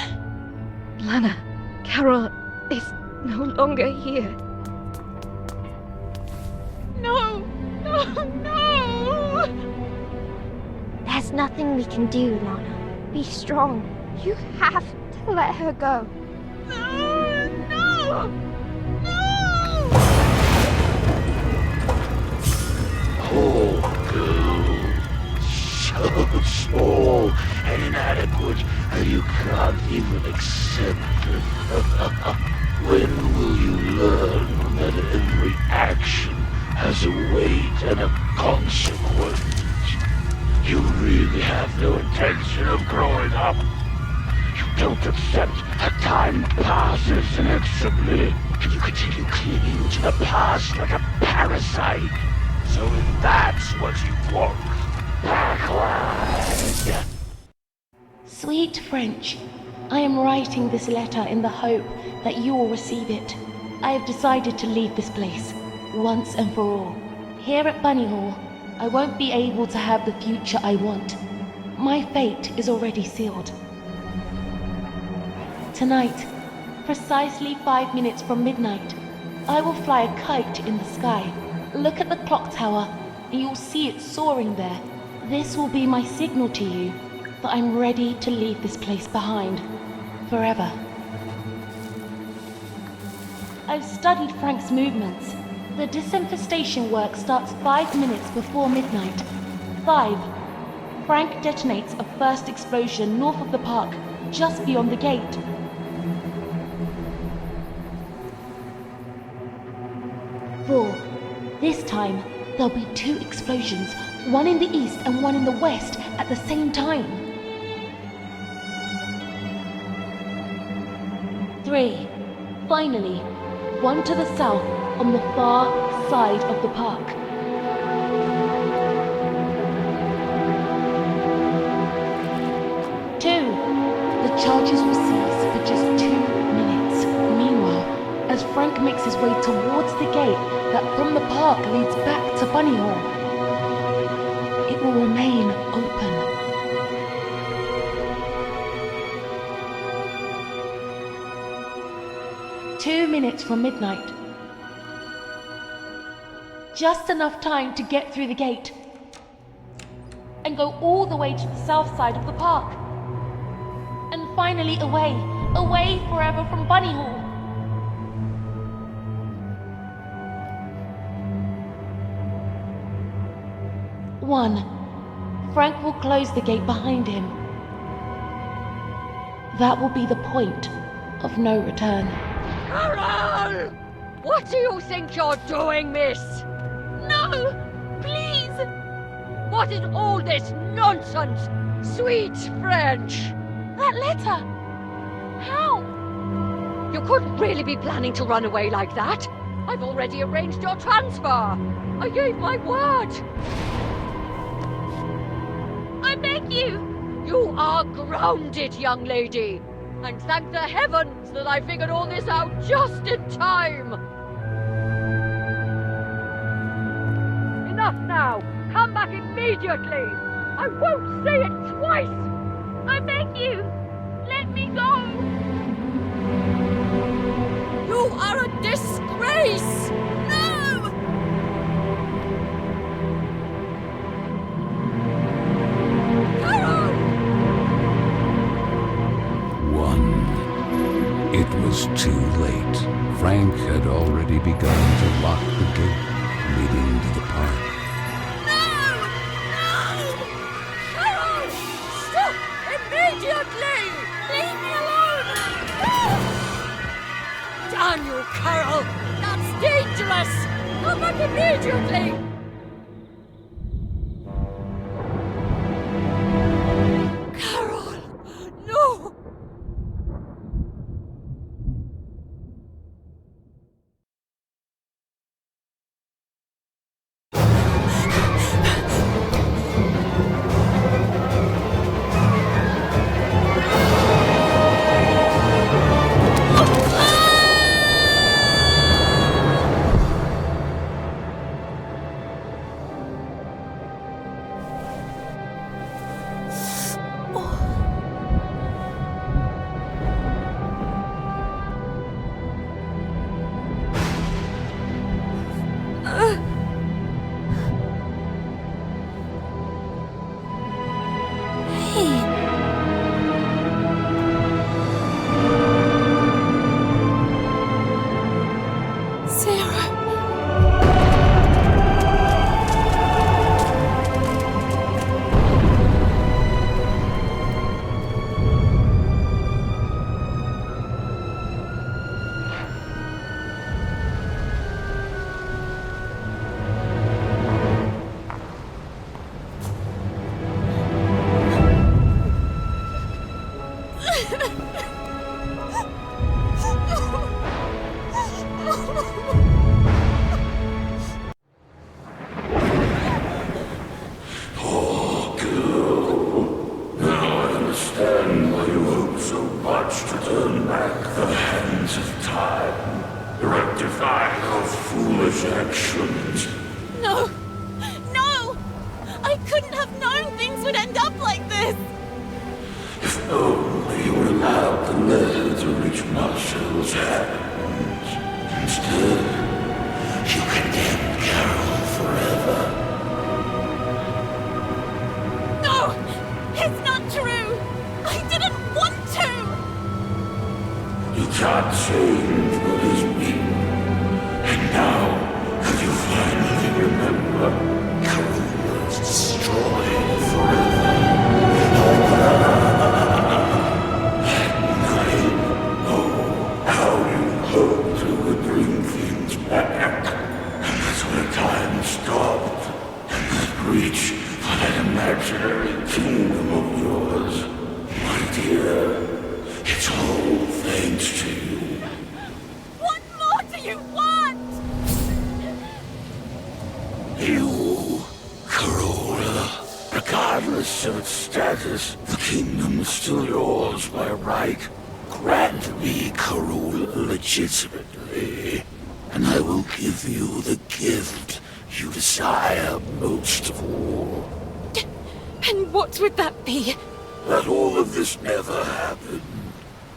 Lana, Carole is no longer here. No! No! No! There's nothing we can do, Lana. Be strong. You have to let her go. No! No! Oh, girl. So inadequate that you can't even accept it. When will you learn that every action has a weight and a consequence? You really have no intention of growing up. You don't accept that time passes inexorably, and you continue clinging to the past like a parasite. So if that's what you want, backward! Sweet French, I am writing this letter in the hope that you will receive it. I have decided to leave this place, once and for all. Here at Bunny Hall, I won't be able to have the future I want. My fate is already sealed. Tonight, precisely 5 minutes from midnight, I will fly a kite in the sky. Look at the clock tower, and you'll see it soaring there. This will be my signal to you that I'm ready to leave this place behind, forever. I've studied Frank's movements. The disinfestation work starts 5 minutes before midnight. 5. Frank detonates a first explosion north of the park, just beyond the gate. 4. This time, there'll be 2 explosions, one in the east and one in the west at the same time. 3. Finally, one to the south on the far side of the park. 2. The charges will cease for just 2 minutes. Meanwhile, as Frank makes his way towards the gate that from the park leads back to Bunny Hall, it will remain open. Two minutes from midnight. Just enough time to get through the gate and go all the way to the south side of the park. And finally away forever from Bunny Hall. One, Frank will close the gate behind him. That will be the point of no return. Carole! What do you think you're doing, miss? No! Please! What is all this nonsense, sweet French? That letter! How? You couldn't really be planning to run away like that. I've already arranged your transfer. I gave my word. I beg you! You are grounded, young lady. And thank the heavens that I figured all this out just in time. Enough now. Come back immediately. I won't say it twice. I beg you. Let me go. You are a disgrace. No! Carole! It was too late. Frank had already begun to lock the gate leading to the park. Carole! Stop immediately! Leave me alone! Damn you, Carole! That's dangerous! Come back immediately! Carole! No! If only you would allow the letter to reach Marshall's hands. Instead, you condemned Carole forever. No! It's not true! I didn't want to! You can't change what has been. And now, could you finally remember? Carole was destroyed forever. How you hoped you would bring things back. And that's where time stopped. And that reach for that imaginary kingdom of yours. My dear, it's all thanks to you. What more do you want? You, Carole, regardless of its status, the kingdom is still yours by right. Grant me Carole legitimately, and I will give you the gift you desire most of all. And what would that be? That all of this never happened.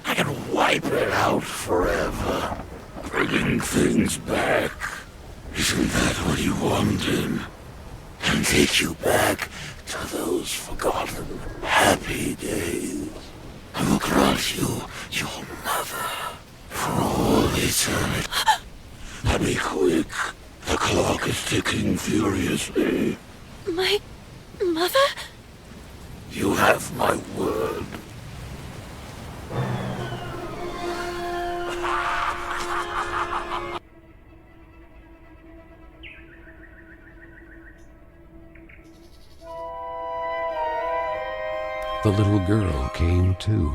I can wipe it out forever, bringing things back. Isn't that what you wanted? And take you back to those forgotten, happy days. I will grant you your mother for all eternity. Now be quick. The clock is ticking furiously. My mother? You have my word. The little girl came too.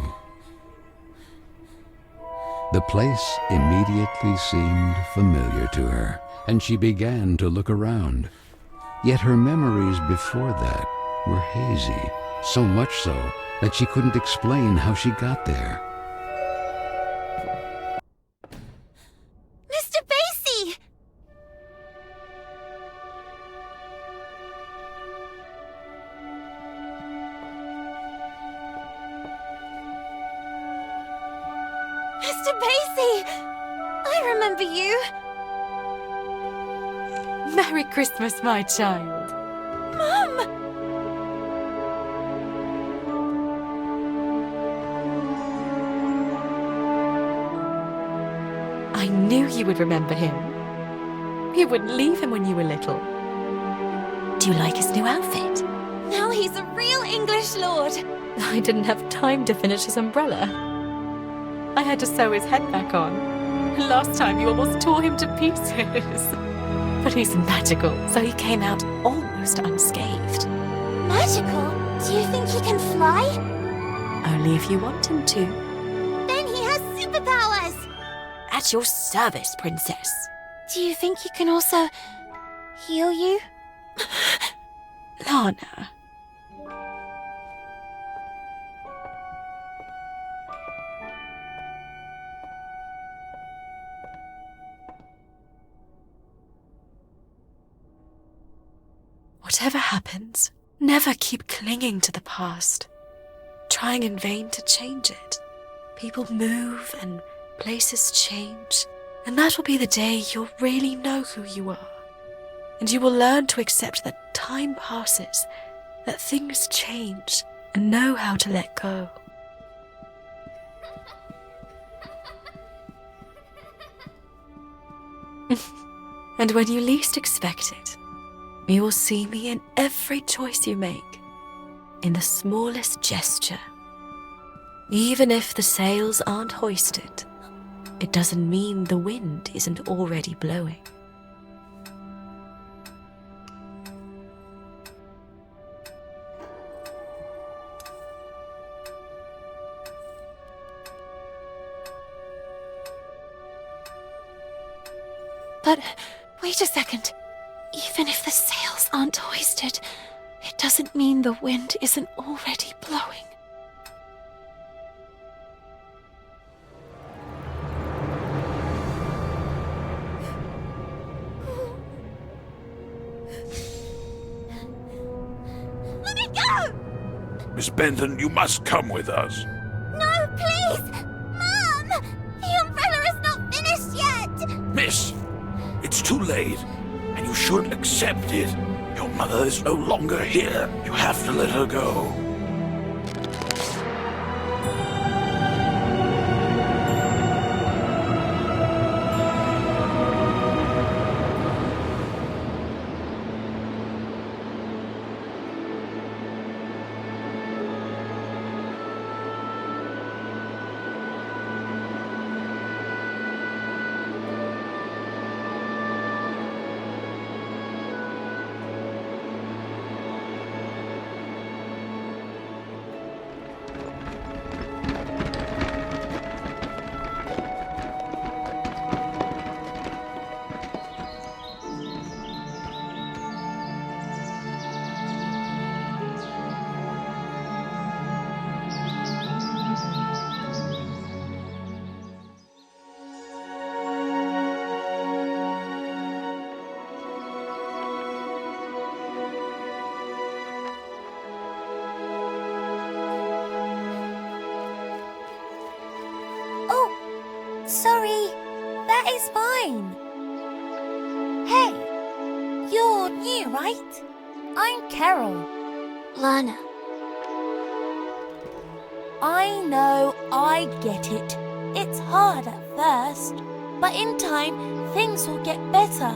The place immediately seemed familiar to her, and she began to look around. Yet her memories before that were hazy, so much so that she couldn't explain how she got there. Mr. Basie! Mr. Basie! I remember you! Merry Christmas, my child. Mum! I knew you would remember him. You wouldn't leave him when you were little. Do you like his new outfit? Now he's a real English lord! I didn't have time to finish his umbrella. I had to sew his head back on. Last time you almost tore him to pieces. But he's magical, so he came out almost unscathed. Magical? Do you think he can fly? Only if you want him to. Then he has superpowers! At your service, princess. Do you think he can also heal you? Lana. Whatever happens, never keep clinging to the past, trying in vain to change it. People move and places change, and that will be the day you'll really know who you are. And you will learn to accept that time passes, that things change, and know how to let go. And when you least expect it, you will see me in every choice you make, in the smallest gesture. Even if the sails aren't hoisted, it doesn't mean the wind isn't already blowing. But wait a second. Even if the sails aren't hoisted, it doesn't mean the wind isn't already blowing. Let me go! Miss Benton, you must come with us. No, please! Mom! The umbrella is not finished yet! Miss, it's too late, and you should accept it. Your mother is no longer here. You have to let her go. Sorry, that is fine. Hey, you're new, right? I'm Carole. Lana. I know, I get it. It's hard at first, but in time, things will get better.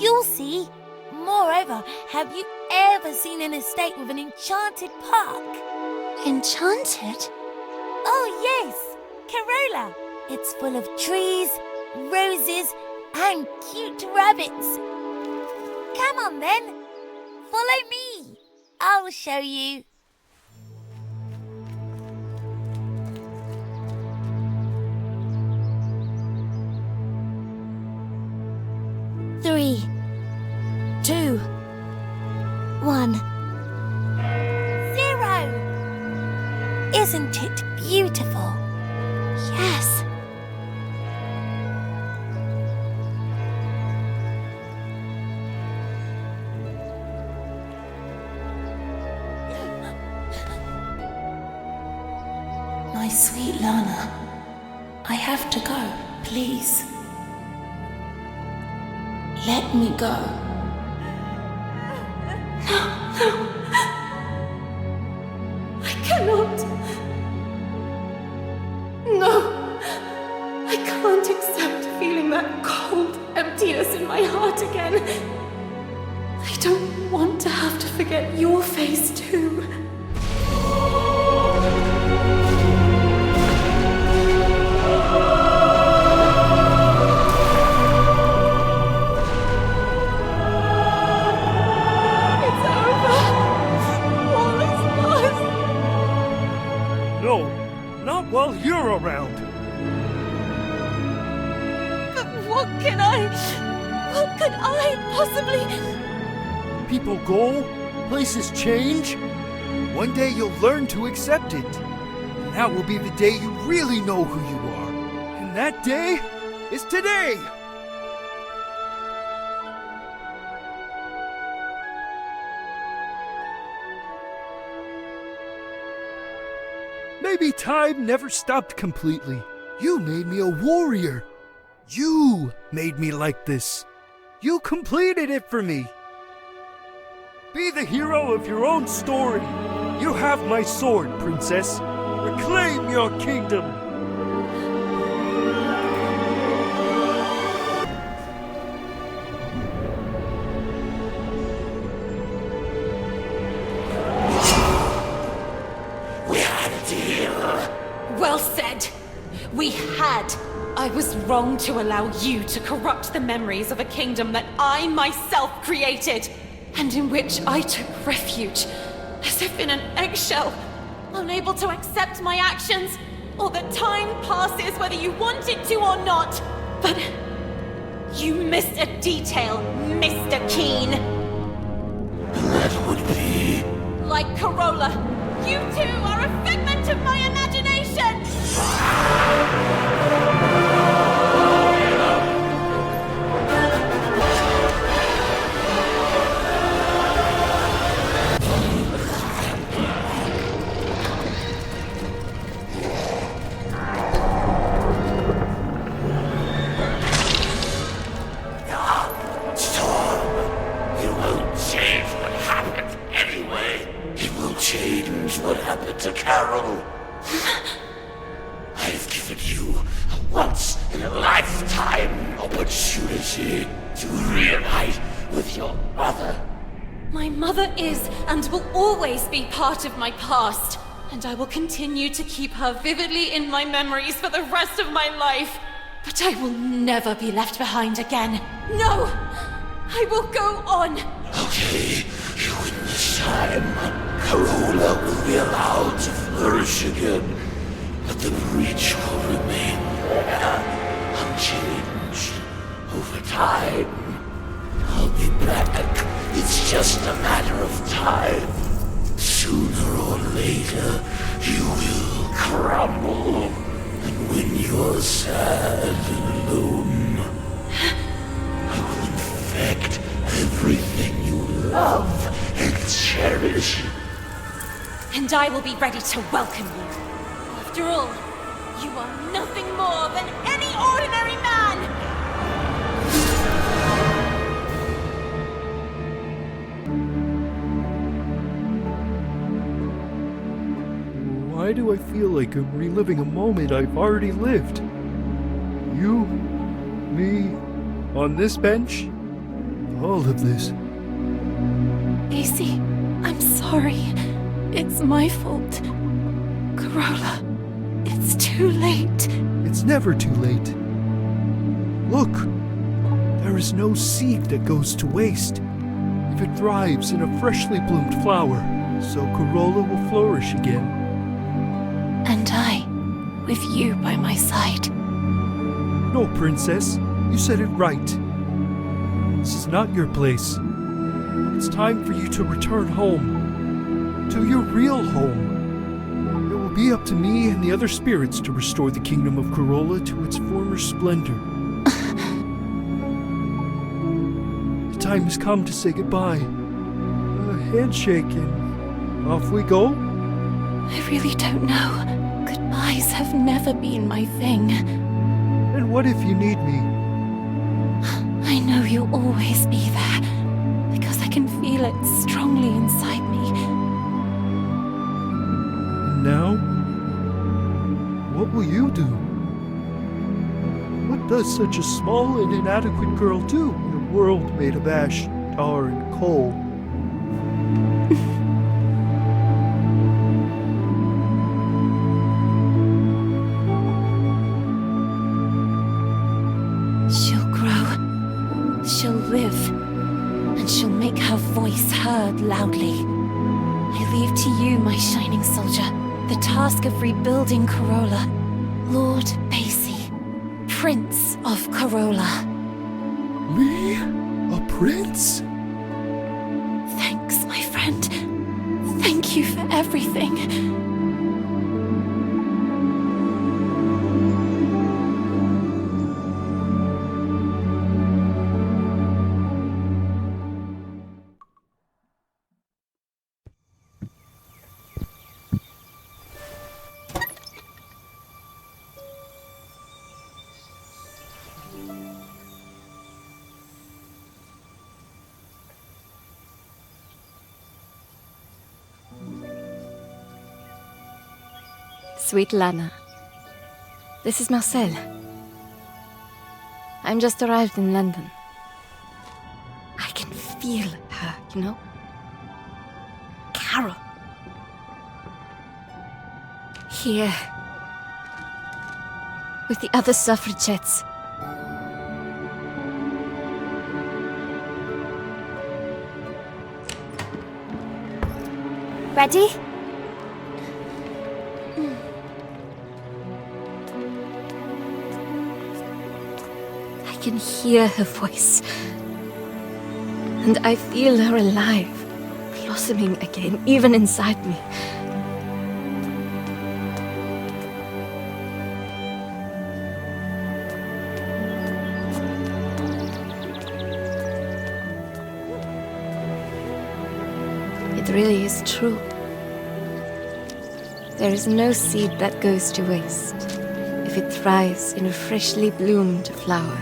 You'll see. Moreover, have you ever seen an estate with an enchanted park? Enchanted? Oh, yes, Carola. It's full of trees, roses, and cute rabbits. Come on then, follow me. I'll show you. Three, 2, 1, 0. Isn't it beautiful? Yes. My sweet Lana, I have to go, please. Let me go. No. I cannot. No. I can't accept feeling that cold emptiness in my heart again. I don't want to have to forget your face too. While you're around. But what could I possibly... People go, places change. One day you'll learn to accept it. And that will be the day you really know who you are. And that day is today. Maybe time never stopped completely. You made me a warrior. You made me like this. You completed it for me. Be the hero of your own story. You have my sword, princess. Reclaim your kingdom. Well said. We had. I was wrong to allow you to corrupt the memories of a kingdom that I myself created, and in which I took refuge, as if in an eggshell, unable to accept my actions, or that time passes whether you want it to or not. But you missed a detail, Mr. Keen. That would be... Like Carola, you too are a figment of my imagination! happened to Carole? I've given you a once-in-a-lifetime opportunity to reunite with your mother. My mother is and will always be part of my past, and I will continue to keep her vividly in my memories for the rest of my life. But I will never be left behind again. No! I will go on! Okay, you win this time. Carola will be allowed to flourish again, but the breach will remain there, unchanged. Over time, I'll be back. It's just a matter of time. Sooner or later, you will crumble. And when you're sad and alone, I will infect everything you love and cherish. And I will be ready to welcome you. After all, you are nothing more than any ordinary man! Why do I feel like I'm reliving a moment I've already lived? You, me, on this bench? All of this. Casey, I'm sorry. It's my fault. Carola, it's too late. It's never too late. Look, there is no seed that goes to waste. If it thrives in a freshly bloomed flower, so Carola will flourish again. And I, with you by my side. No, Princess, you said it right. This is not your place. It's time for you to return home. To your real home. It will be up to me and the other spirits to restore the kingdom of Carola to its former splendor. The time has come to say goodbye. A handshake and off we go? I really don't know. Goodbyes have never been my thing. And what if you need me? I know you'll always be there, because I can feel it strongly inside me. And now? What will you do? What does such a small and inadequate girl do in a world made of ash, tar, and coal? Heard loudly. I leave to you, my shining soldier, the task of rebuilding Carola. Lord Basie, Prince of Carola. Me? A prince? Thanks, my friend. Thank you for everything. Sweet Lana, this is Marcel. I'm just arrived in London. I can feel her, you know? Carole. Here. With the other suffragettes. Ready? I can hear her voice. And I feel her alive, blossoming again, even inside me. It really is true. There is no seed that goes to waste if it thrives in a freshly bloomed flower.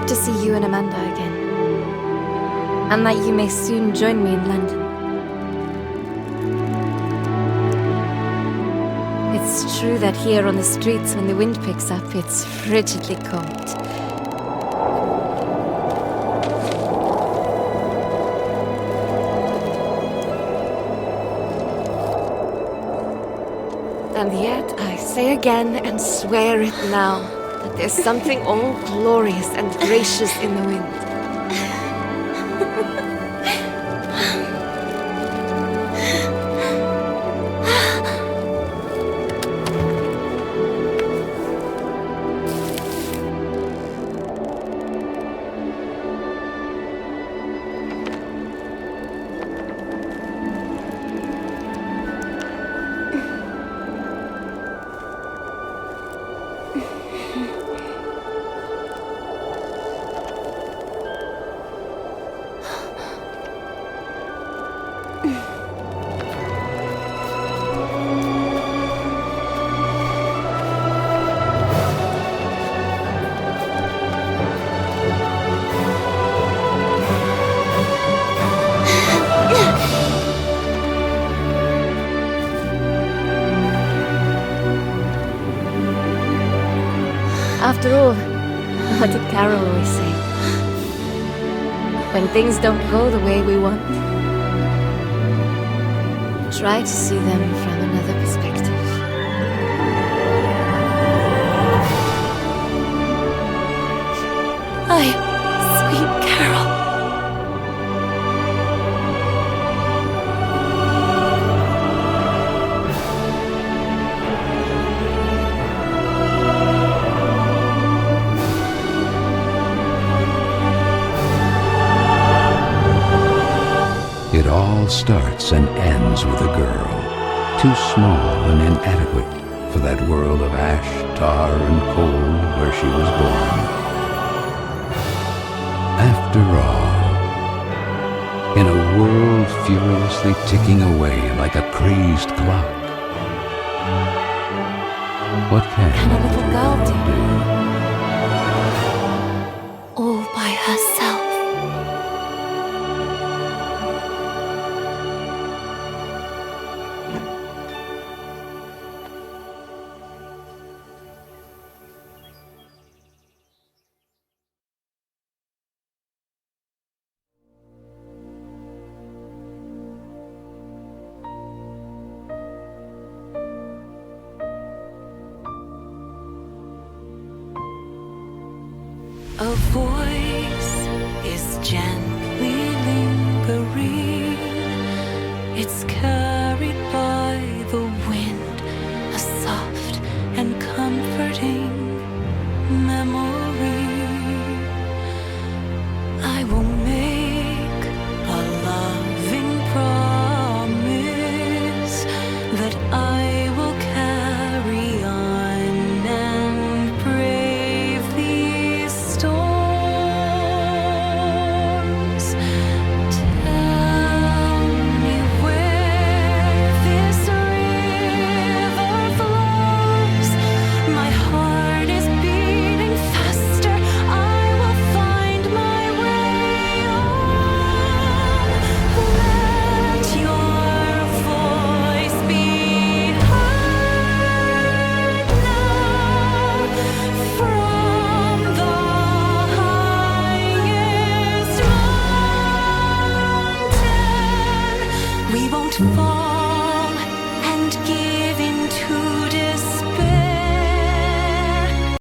hope to see you and Amanda again. And that you may soon join me in London. It's true that here on the streets, when the wind picks up, it's frigidly cold. And yet I say again and swear it now, that there's something all glorious and gracious in the wind. After all, what did Carol always say? When things don't go the way we want, try to see them from another perspective. Bye, Sweet Carole. It all starts and ends with a girl, too small and inadequate for that world of ash, tar, and coal where she was born. After all, in a world furiously ticking away like a crazed clock, what can a little girl do? All by herself. A voice is gently lingering. It's carried by the wind, a soft and comforting memory. I will make a loving promise that I will carry on and brave these storms. Tell me where this river flows. My heart is beating faster. I will find my way on. Let your voice be heard now from the highest mountain. We won't fall and give